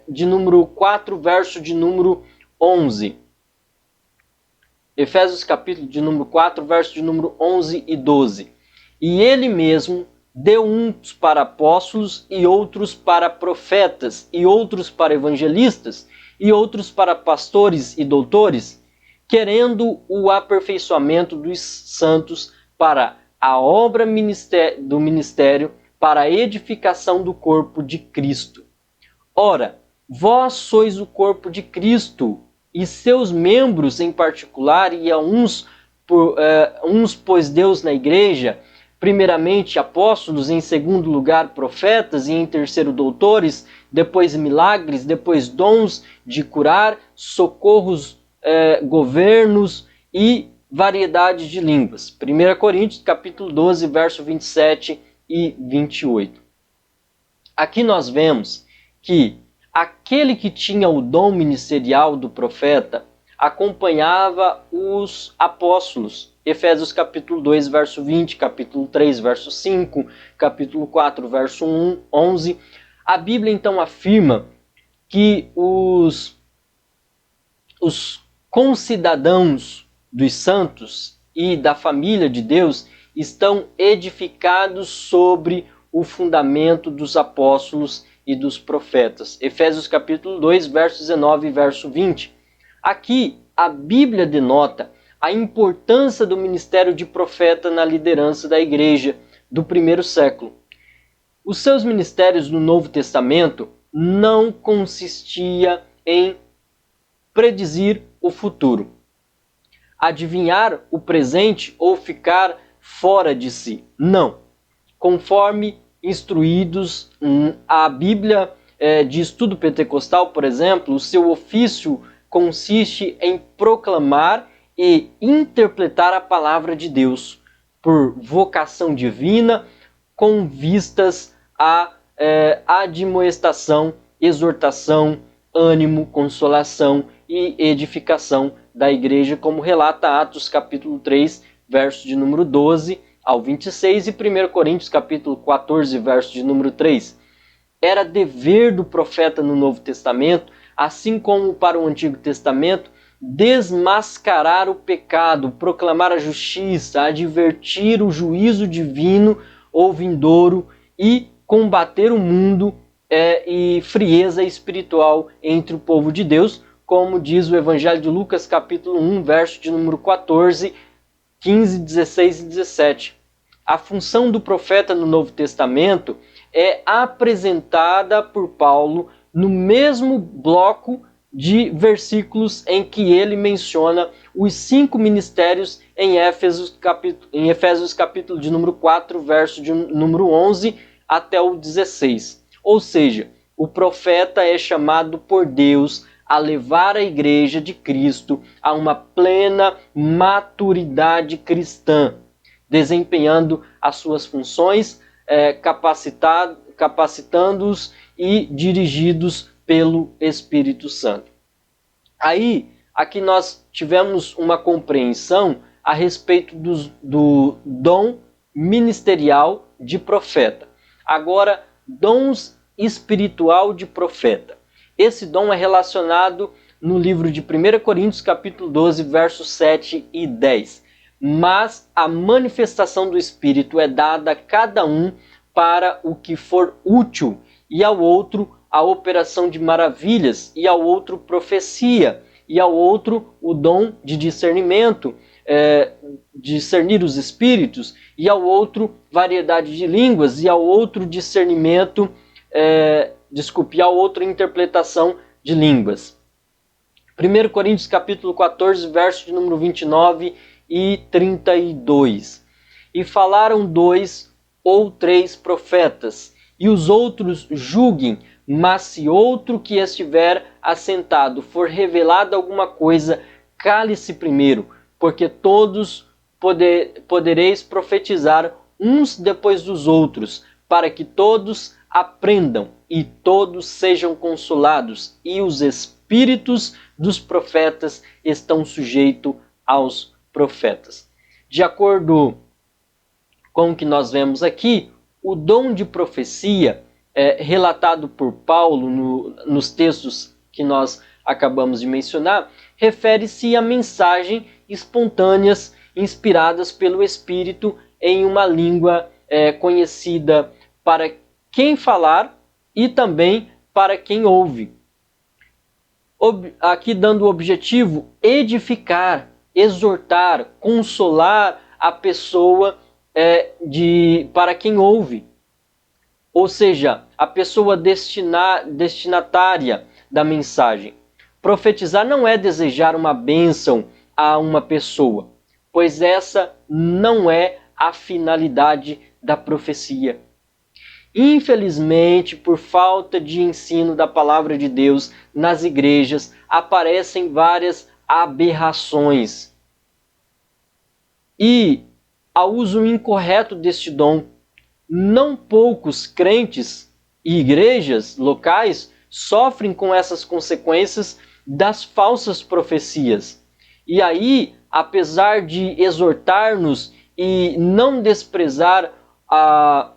de número 4, verso de número 11. Efésios capítulo de número 4, verso de número 11 e 12. E ele mesmo deu uns para apóstolos, e outros para profetas, e outros para evangelistas, e outros para pastores e doutores, querendo o aperfeiçoamento dos santos para a obra do ministério, para a edificação do corpo de Cristo. Ora, vós sois o corpo de Cristo, e seus membros em particular, e a uns pôs Deus na igreja, primeiramente apóstolos, em segundo lugar profetas, e em terceiro doutores, depois milagres, depois dons de curar, socorros, governos e variedade de línguas. 1 Coríntios capítulo 12, verso 27 e 28. Aqui nós vemos que aquele que tinha o dom ministerial do profeta acompanhava os apóstolos. Efésios capítulo 2, verso 20, capítulo 3, verso 5, capítulo 4, verso 11. A Bíblia então afirma que os concidadãos dos santos e da família de Deus estão edificados sobre o fundamento dos apóstolos e dos profetas. Efésios capítulo 2, verso 19 e verso 20. Aqui a Bíblia denota a importância do ministério de profeta na liderança da igreja do primeiro século. Os seus ministérios no Novo Testamento não consistia em predizer o futuro, adivinhar o presente ou ficar fora de si. Não. Conforme instruídos, a Bíblia de estudo pentecostal, por exemplo, o seu ofício consiste em proclamar e interpretar a palavra de Deus por vocação divina, com vistas à admoestação, exortação, ânimo, consolação e edificação da igreja, como relata Atos capítulo 3, verso de número 12 ao 26 e 1 Coríntios capítulo 14, verso de número 3. Era dever do profeta no Novo Testamento, assim como para o Antigo Testamento, desmascarar o pecado, proclamar a justiça, advertir o juízo divino ou vindouro e combater o mundo e frieza espiritual entre o povo de Deus, como diz o Evangelho de Lucas, capítulo 1, verso de número 14, 15, 16 e 17. A função do profeta no Novo Testamento é apresentada por Paulo no mesmo bloco de versículos em que ele menciona os 5 ministérios em Efésios capítulo de número 4, verso de número 11 até o 16. Ou seja, o profeta é chamado por Deus a levar a igreja de Cristo a uma plena maturidade cristã, desempenhando as suas funções, capacitando-os e dirigidos pelo Espírito Santo. Aí, aqui nós tivemos uma compreensão a respeito do dom ministerial de profeta. Agora, dons espiritual de profeta. Esse dom é relacionado no livro de 1 Coríntios, capítulo 12, versos 7 e 10. Mas a manifestação do Espírito é dada a cada um para o que for útil, e ao outro a operação de maravilhas, e ao outro profecia, e ao outro o dom de discernimento, discernir os espíritos, e ao outro variedade de línguas, e ao outro discernimento, e ao outro interpretação de línguas. 1 Coríntios capítulo 14, verso de número 29 e 32. E falaram 2 ou 3 profetas, e os outros julguem, mas se outro que estiver assentado for revelado alguma coisa, cale-se primeiro, porque todos podereis profetizar uns depois dos outros, para que todos aprendam e todos sejam consolados, e os espíritos dos profetas estão sujeitos aos profetas. De acordo com o que nós vemos aqui, o dom de profecia, relatado por Paulo nos textos que nós acabamos de mencionar, refere-se a mensagens espontâneas inspiradas pelo Espírito em uma língua conhecida para quem falar e também para quem ouve. Aqui dando o objetivo, edificar, exortar, consolar a pessoa para quem ouve. Ou seja, a pessoa destinatária da mensagem. Profetizar não é desejar uma bênção a uma pessoa, pois essa não é a finalidade da profecia. Infelizmente, por falta de ensino da palavra de Deus nas igrejas, aparecem várias aberrações. E, ao uso incorreto deste dom, não poucos crentes e igrejas locais sofrem com essas consequências das falsas profecias. E aí, apesar de exortar-nos e não desprezar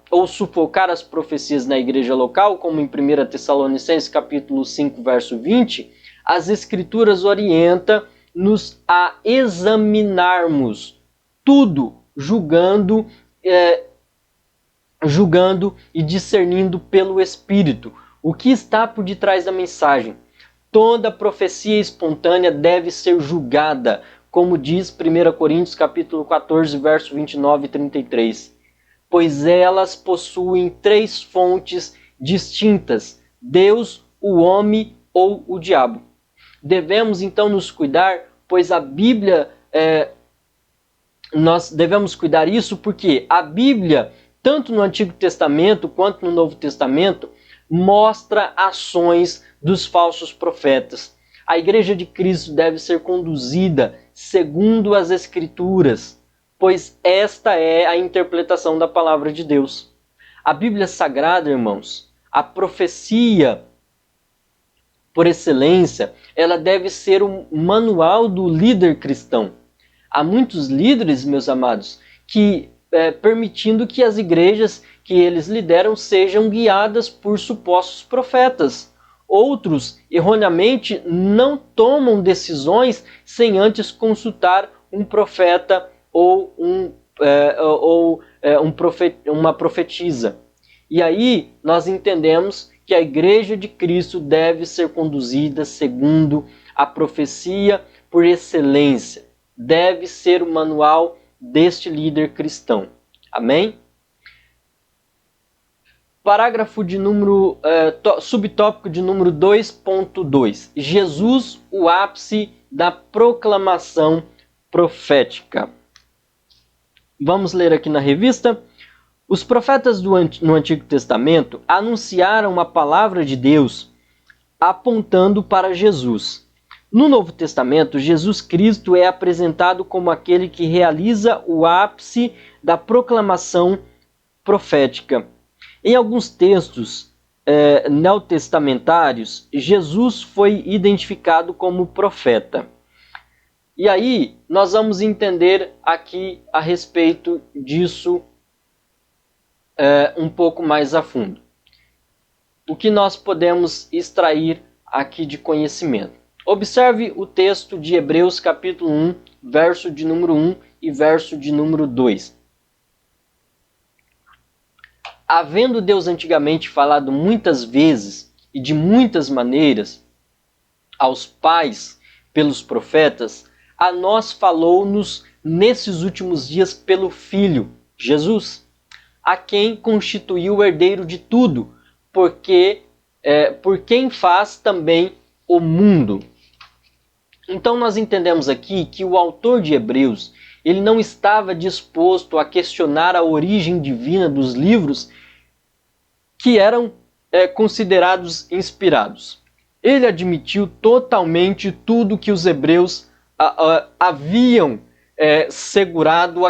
ou sufocar as profecias na igreja local, como em 1 Tessalonicenses capítulo 5, verso 20, as Escrituras orientam-nos a examinarmos tudo, julgando e discernindo pelo Espírito o que está por detrás da mensagem. Toda profecia espontânea deve ser julgada, como diz 1 Coríntios capítulo 14, verso 29 e 33. Pois elas possuem 3 fontes distintas: Deus, o homem ou o diabo. Devemos então nos cuidar, pois a Bíblia, nós devemos cuidar isso porque a Bíblia, tanto no Antigo Testamento quanto no Novo Testamento, mostra ações dos falsos profetas. A Igreja de Cristo deve ser conduzida segundo as Escrituras, pois esta é a interpretação da palavra de Deus. A Bíblia Sagrada, irmãos, a profecia por excelência, ela deve ser o manual do líder cristão. Há muitos líderes, meus amados, que permitindo que as igrejas que eles lideram sejam guiadas por supostos profetas. Outros, erroneamente, não tomam decisões sem antes consultar um profeta ou uma profetisa. E aí nós entendemos que a Igreja de Cristo deve ser conduzida segundo a profecia por excelência. Deve ser o manual deste líder cristão. Amém? Parágrafo de número, subtópico de número 2.2. Jesus, o ápice da proclamação profética. Vamos ler aqui na revista. Os profetas no Antigo Testamento anunciaram a palavra de Deus apontando para Jesus. No Novo Testamento, Jesus Cristo é apresentado como aquele que realiza o ápice da proclamação profética. Em alguns textos, neotestamentários, Jesus foi identificado como profeta. E aí nós vamos entender aqui a respeito disso um pouco mais a fundo. O que nós podemos extrair aqui de conhecimento? Observe o texto de Hebreus capítulo 1, verso de número 1 e verso de número 2. Havendo Deus antigamente falado muitas vezes e de muitas maneiras aos pais pelos profetas, a nós falou-nos nesses últimos dias pelo Filho, Jesus, a quem constituiu o herdeiro de tudo, por quem faz também o mundo. Então nós entendemos aqui que o autor de Hebreus, ele não estava disposto a questionar a origem divina dos livros que eram considerados inspirados. Ele admitiu totalmente tudo que os hebreus haviam segurado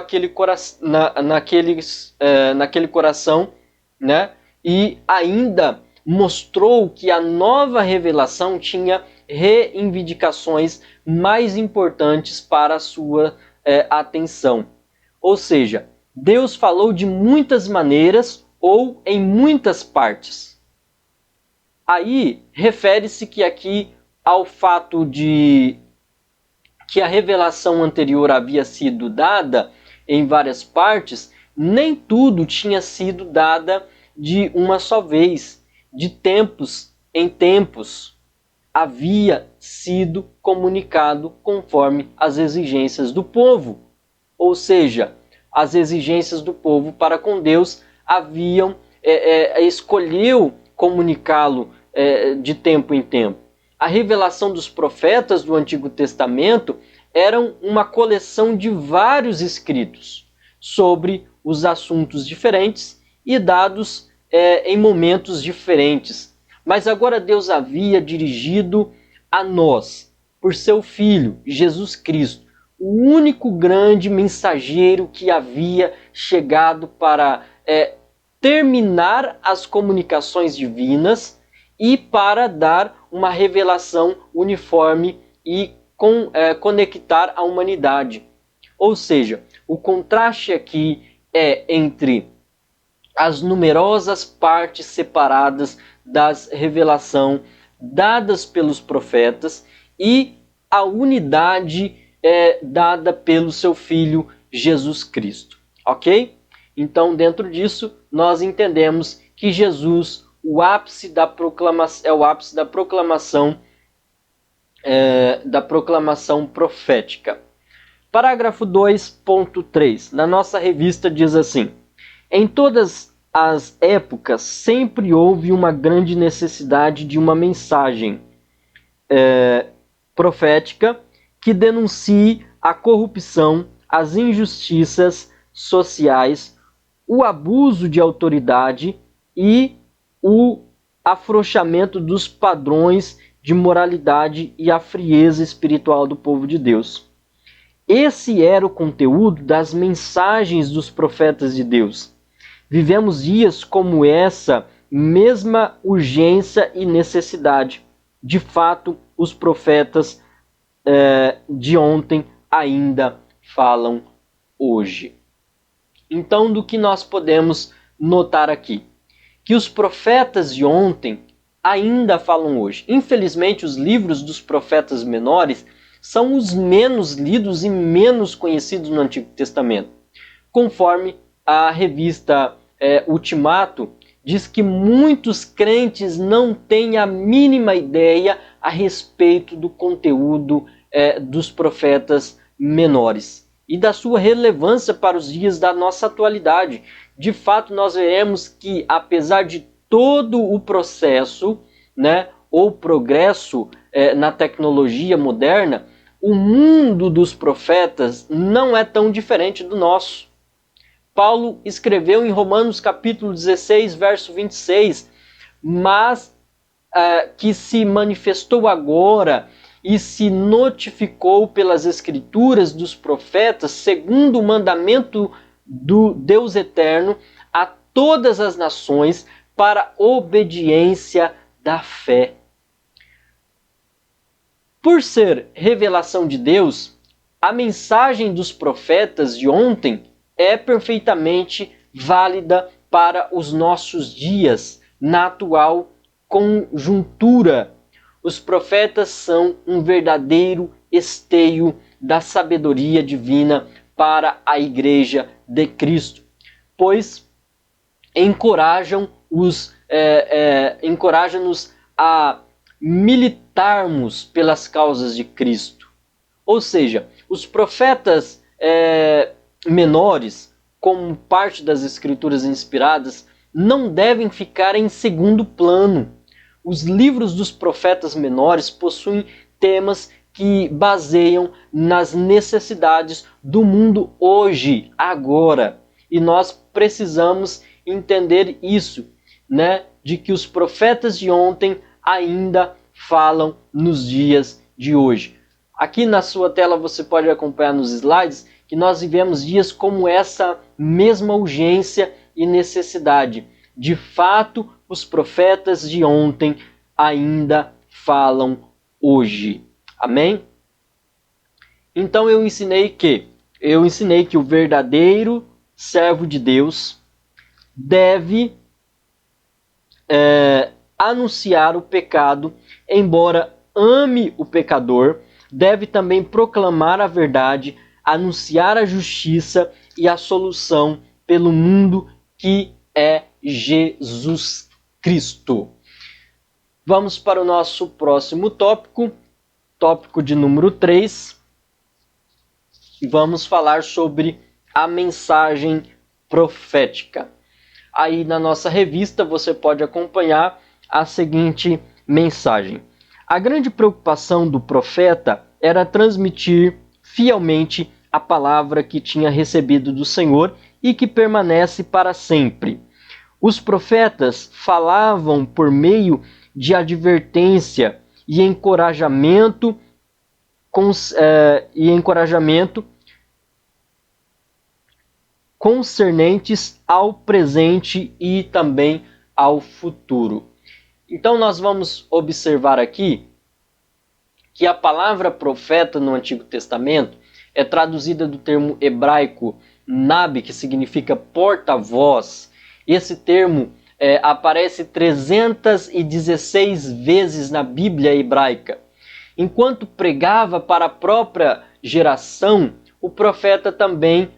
naquele coração, né? E ainda mostrou que a nova revelação tinha reivindicações mais importantes para a sua atenção. Ou seja, Deus falou de muitas maneiras ou em muitas partes. Aí refere-se que aqui ao fato de que a revelação anterior havia sido dada em várias partes, nem tudo tinha sido dada de uma só vez, de tempos em tempos. Havia sido comunicado conforme as exigências do povo. Ou seja, as exigências do povo para com Deus escolheu comunicá-lo de tempo em tempo. A revelação dos profetas do Antigo Testamento eram uma coleção de vários escritos sobre os assuntos diferentes e dados em momentos diferentes. Mas agora Deus havia dirigido a nós, por seu Filho, Jesus Cristo, o único grande mensageiro que havia chegado para terminar as comunicações divinas e para dar uma revelação uniforme e conectar a humanidade. Ou seja, o contraste aqui é entre as numerosas partes separadas das revelação dadas pelos profetas e a unidade dada pelo seu Filho Jesus Cristo. Ok? Então, dentro disso, nós entendemos que Jesus, o ápice da proclamação, é o ápice da proclamação profética. Parágrafo 2.3. Na nossa revista diz assim: em todas as épocas sempre houve uma grande necessidade de uma mensagem profética que denuncie a corrupção, as injustiças sociais, o abuso de autoridade e o afrouxamento dos padrões de moralidade e a frieza espiritual do povo de Deus. Esse era o conteúdo das mensagens dos profetas de Deus. Vivemos dias como essa mesma urgência e necessidade. De fato, os profetas de ontem ainda falam hoje. Então, do que nós podemos notar aqui? Que os profetas de ontem ainda falam hoje. Infelizmente, os livros dos profetas menores são os menos lidos e menos conhecidos no Antigo Testamento. Conforme a revista Ultimato diz que muitos crentes não têm a mínima ideia a respeito do conteúdo dos profetas menores e da sua relevância para os dias da nossa atualidade. De fato, nós veremos que, apesar de todo o processo, ou progresso na tecnologia moderna, o mundo dos profetas não é tão diferente do nosso. Paulo escreveu em Romanos capítulo 16, verso 26, mas que se manifestou agora e se notificou pelas escrituras dos profetas, segundo o mandamento do Deus eterno, a todas as nações, para a obediência da fé. Por ser revelação de Deus, a mensagem dos profetas de ontem é perfeitamente válida para os nossos dias, na atual conjuntura. Os profetas são um verdadeiro esteio da sabedoria divina para a Igreja de Cristo, pois encorajam-nos a militarmos pelas causas de Cristo. Ou seja, os profetas menores, como parte das Escrituras inspiradas, não devem ficar em segundo plano. Os livros dos profetas menores possuem temas que baseiam nas necessidades do mundo hoje, agora. E nós precisamos entender isso, né? De que os profetas de ontem ainda falam nos dias de hoje. Aqui na sua tela você pode acompanhar nos slides que nós vivemos dias como essa mesma urgência e necessidade. De fato, os profetas de ontem ainda falam hoje. Amém? Então eu ensinei que o verdadeiro servo de Deus deve anunciar o pecado, embora ame o pecador, deve também proclamar a verdade, anunciar a justiça e a solução pelo mundo que é Jesus Cristo. Vamos para o nosso próximo tópico de número 3. Vamos falar sobre a mensagem profética. Aí na nossa revista você pode acompanhar a seguinte mensagem. A grande preocupação do profeta era transmitir fielmente a palavra que tinha recebido do Senhor e que permanece para sempre. Os profetas falavam por meio de advertência e encorajamento concernentes ao presente e também ao futuro. Então nós vamos observar aqui que a palavra profeta no Antigo Testamento é traduzida do termo hebraico nabi, que significa porta-voz. Esse termo aparece 316 vezes na Bíblia hebraica. Enquanto pregava para a própria geração, o profeta também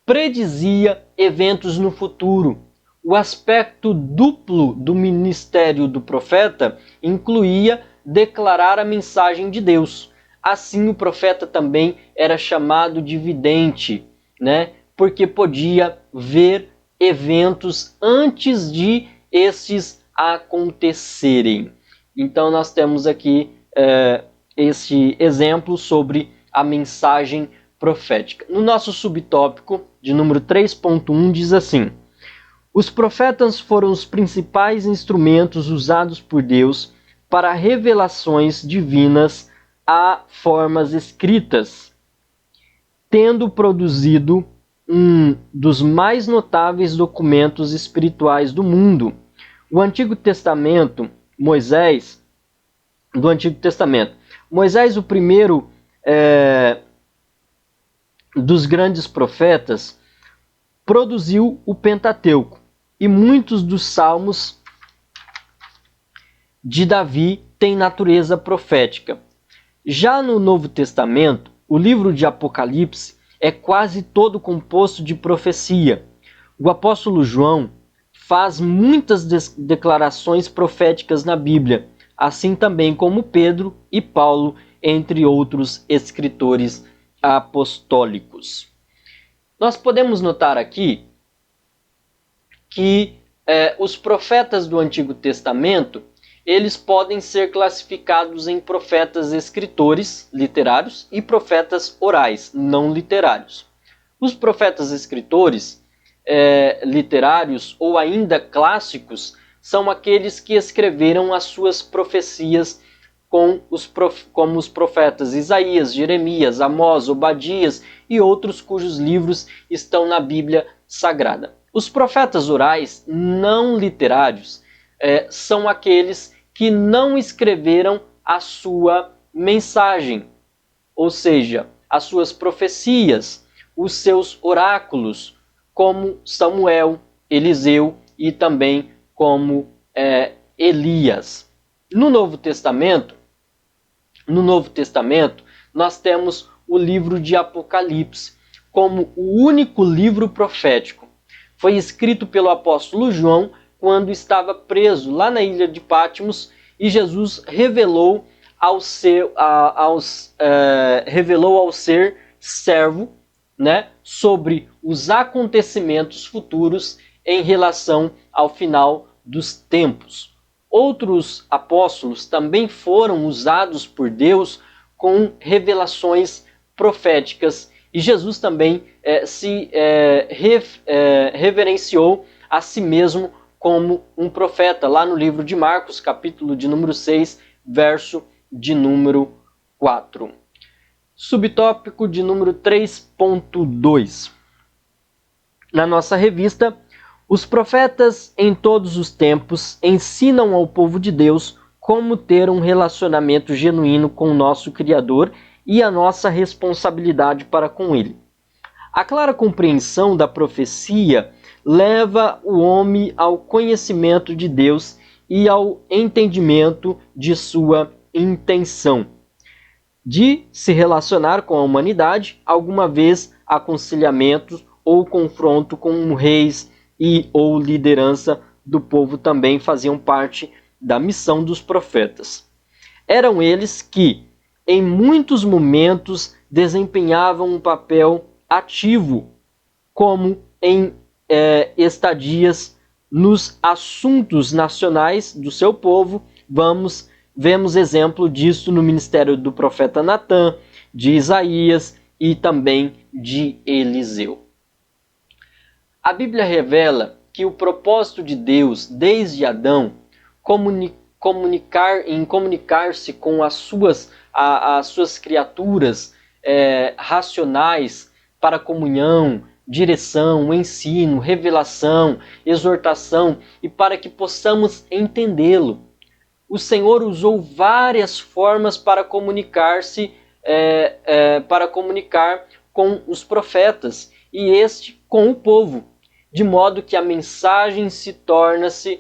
predizia eventos no futuro. O aspecto duplo do ministério do profeta incluía declarar a mensagem de Deus. Assim, o profeta também era chamado de vidente, né? Porque podia ver eventos antes de esses acontecerem. Então, nós temos aqui esse exemplo sobre a mensagem profética. No nosso subtópico de número 3.1 diz assim: os profetas foram os principais instrumentos usados por Deus para revelações divinas a formas escritas, tendo produzido um dos mais notáveis documentos espirituais do mundo. O Antigo Testamento, Moisés, o primeiro dos grandes profetas, produziu o Pentateuco, e muitos dos salmos de Davi têm natureza profética. Já no Novo Testamento, o livro de Apocalipse é quase todo composto de profecia. O apóstolo João faz muitas declarações proféticas na Bíblia, assim também como Pedro e Paulo, entre outros escritores apostólicos. Nós podemos notar aqui que os profetas do Antigo Testamento, eles podem ser classificados em profetas escritores literários e profetas orais, não literários. Os profetas escritores literários ou ainda clássicos são aqueles que escreveram as suas profecias como os profetas Isaías, Jeremias, Amós, Obadias e outros cujos livros estão na Bíblia Sagrada. Os profetas orais não literários são aqueles que não escreveram a sua mensagem, ou seja, as suas profecias, os seus oráculos, como Samuel, Eliseu e também como Elias. No Novo Testamento, nós temos o livro de Apocalipse como o único livro profético. Foi escrito pelo apóstolo João quando estava preso lá na ilha de Patmos e Jesus revelou ao ser servo, né, sobre os acontecimentos futuros em relação ao final dos tempos. Outros apóstolos também foram usados por Deus com revelações proféticas e Jesus também reverenciou a si mesmo como um profeta, lá no livro de Marcos, capítulo de número 6, verso de número 4. Subtópico de número 3.2. Na nossa revista, os profetas em todos os tempos ensinam ao povo de Deus como ter um relacionamento genuíno com o nosso Criador e a nossa responsabilidade para com Ele. A clara compreensão da profecia leva o homem ao conhecimento de Deus e ao entendimento de sua intenção de se relacionar com a humanidade, alguma vez aconselhamento ou confronto com reis e ou liderança do povo também faziam parte da missão dos profetas. Eram eles que, em muitos momentos, desempenhavam um papel ativo, como em estadias nos assuntos nacionais do seu povo. Vemos exemplo disso no ministério do profeta Natã, de Isaías e também de Eliseu. A Bíblia revela que o propósito de Deus, desde Adão, comunicar-se com as suas criaturas racionais para comunhão, direção, ensino, revelação, exortação e para que possamos entendê-lo. O Senhor usou várias formas para comunicar-se, para comunicar com os profetas e este com o povo, de modo que a mensagem se tornasse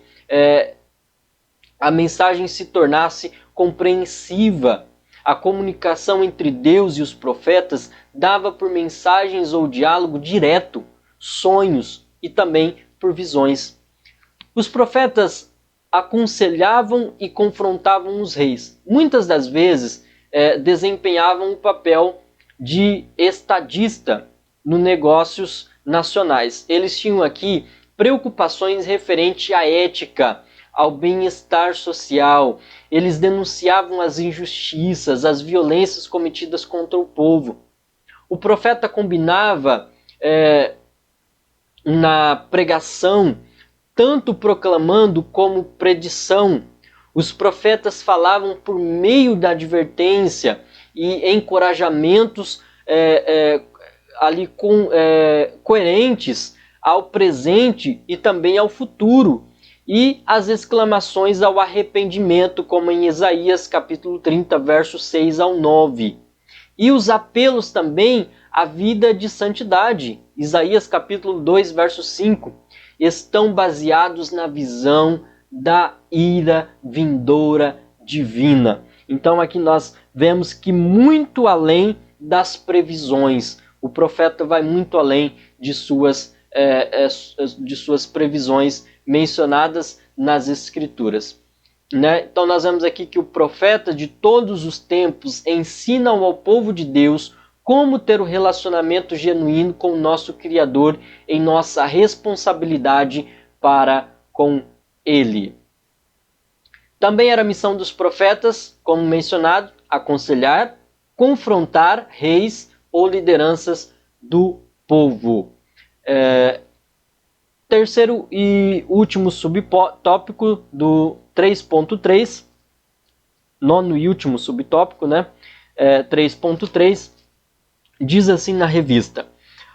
compreensiva. A comunicação entre Deus e os profetas dava por mensagens ou diálogo direto, sonhos e também por visões. Os profetas aconselhavam e confrontavam os reis. Muitas das vezes desempenhavam o papel de estadista nos negócios nacionais. Eles tinham aqui preocupações referentes à ética, ao bem-estar social. Eles denunciavam as injustiças, as violências cometidas contra o povo. O profeta combinava na pregação, tanto proclamando como predição. Os profetas falavam por meio da advertência e encorajamentos coerentes ao presente e também ao futuro, e as exclamações ao arrependimento, como em Isaías capítulo 30, versos 6 ao 9. E os apelos também à vida de santidade, Isaías capítulo 2, verso 5, estão baseados na visão da ira vindoura divina. Então aqui nós vemos que muito além das previsões, o profeta vai muito além de suas previsões mencionadas nas Escrituras. Né? Então nós vemos aqui que o profeta de todos os tempos ensina ao povo de Deus como ter um relacionamento genuíno com o nosso Criador em nossa responsabilidade para com Ele. Também era a missão dos profetas, como mencionado, aconselhar, confrontar reis ou lideranças do povo. Terceiro e último subtópico do 3.3, nono e último subtópico, né? 3.3, diz assim na revista: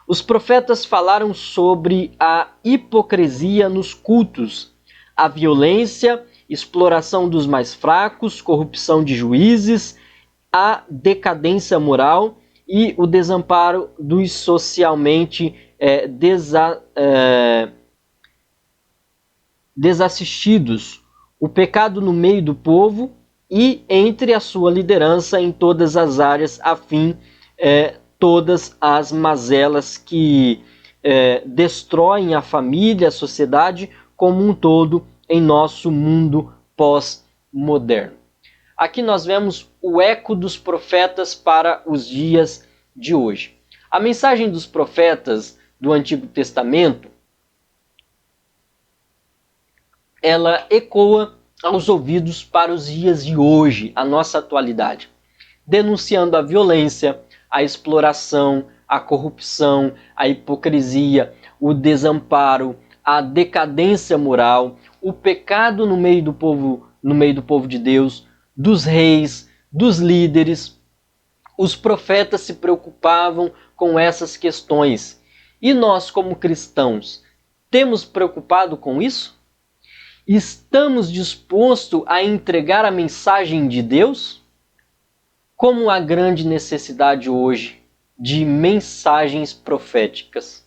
Os profetas falaram sobre a hipocrisia nos cultos, a violência, exploração dos mais fracos, corrupção de juízes, a decadência moral e o desamparo dos socialmente desassistidos, o pecado no meio do povo e entre a sua liderança em todas as áreas, a fim todas as mazelas que destroem a família, a sociedade como um todo em nosso mundo pós-moderno. Aqui nós vemos o eco dos profetas para os dias de hoje. A mensagem dos profetas do Antigo Testamento, ela ecoa aos ouvidos para os dias de hoje, a nossa atualidade, denunciando a violência, a exploração, a corrupção, a hipocrisia, o desamparo, a decadência moral, o pecado no meio do povo de Deus, dos reis, dos líderes. Os profetas se preocupavam com essas questões. E nós, como cristãos, temos preocupado com isso? Estamos dispostos a entregar a mensagem de Deus? Como a grande necessidade hoje de mensagens proféticas,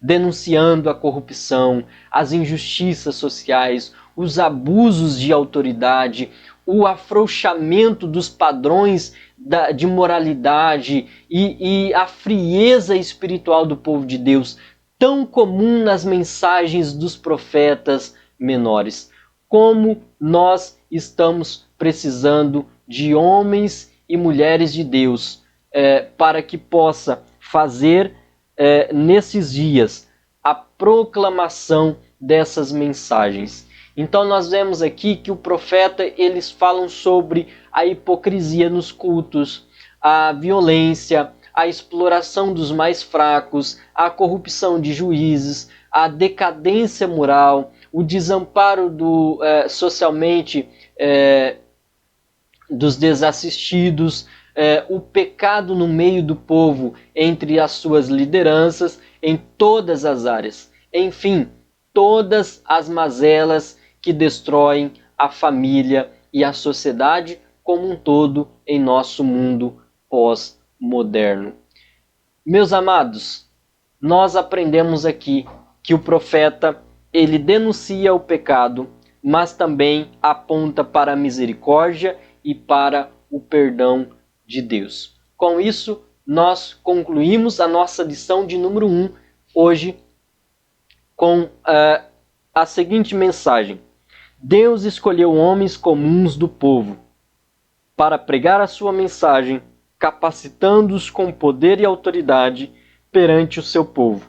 denunciando a corrupção, as injustiças sociais, os abusos de autoridade, o afrouxamento dos padrões de moralidade e a frieza espiritual do povo de Deus, tão comum nas mensagens dos profetas menores. Como nós estamos precisando de homens e mulheres de Deus para que possa fazer nesses dias a proclamação dessas mensagens. Então nós vemos aqui que o profeta, eles falam sobre a hipocrisia nos cultos, a violência, a exploração dos mais fracos, a corrupção de juízes, a decadência moral, o desamparo socialmente dos desassistidos, o pecado no meio do povo entre as suas lideranças em todas as áreas. Enfim, todas as mazelas que destroem a família e a sociedade como um todo em nosso mundo pós-moderno. Meus amados, nós aprendemos aqui que o profeta, ele denuncia o pecado, mas também aponta para a misericórdia e para o perdão de Deus. Com isso, nós concluímos a nossa lição de número 1 hoje com a seguinte mensagem: Deus escolheu homens comuns do povo para pregar a sua mensagem, capacitando-os com poder e autoridade perante o seu povo.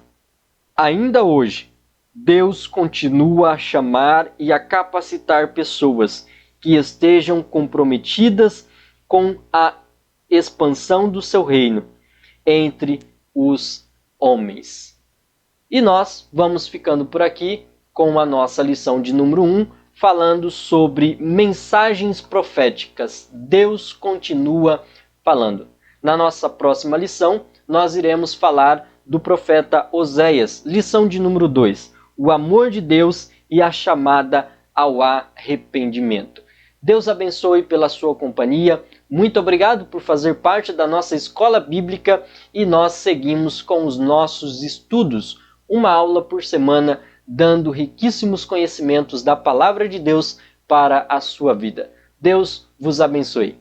Ainda hoje, Deus continua a chamar e a capacitar pessoas que estejam comprometidas com a expansão do seu reino entre os homens. E nós vamos ficando por aqui com a nossa lição de número 1, falando sobre mensagens proféticas. Deus continua falando. Na nossa próxima lição, nós iremos falar do profeta Oséias, lição de número 2, o amor de Deus e a chamada ao arrependimento. Deus abençoe pela sua companhia. Muito obrigado por fazer parte da nossa escola bíblica e nós seguimos com os nossos estudos, uma aula por semana, dando riquíssimos conhecimentos da palavra de Deus para a sua vida. Deus vos abençoe.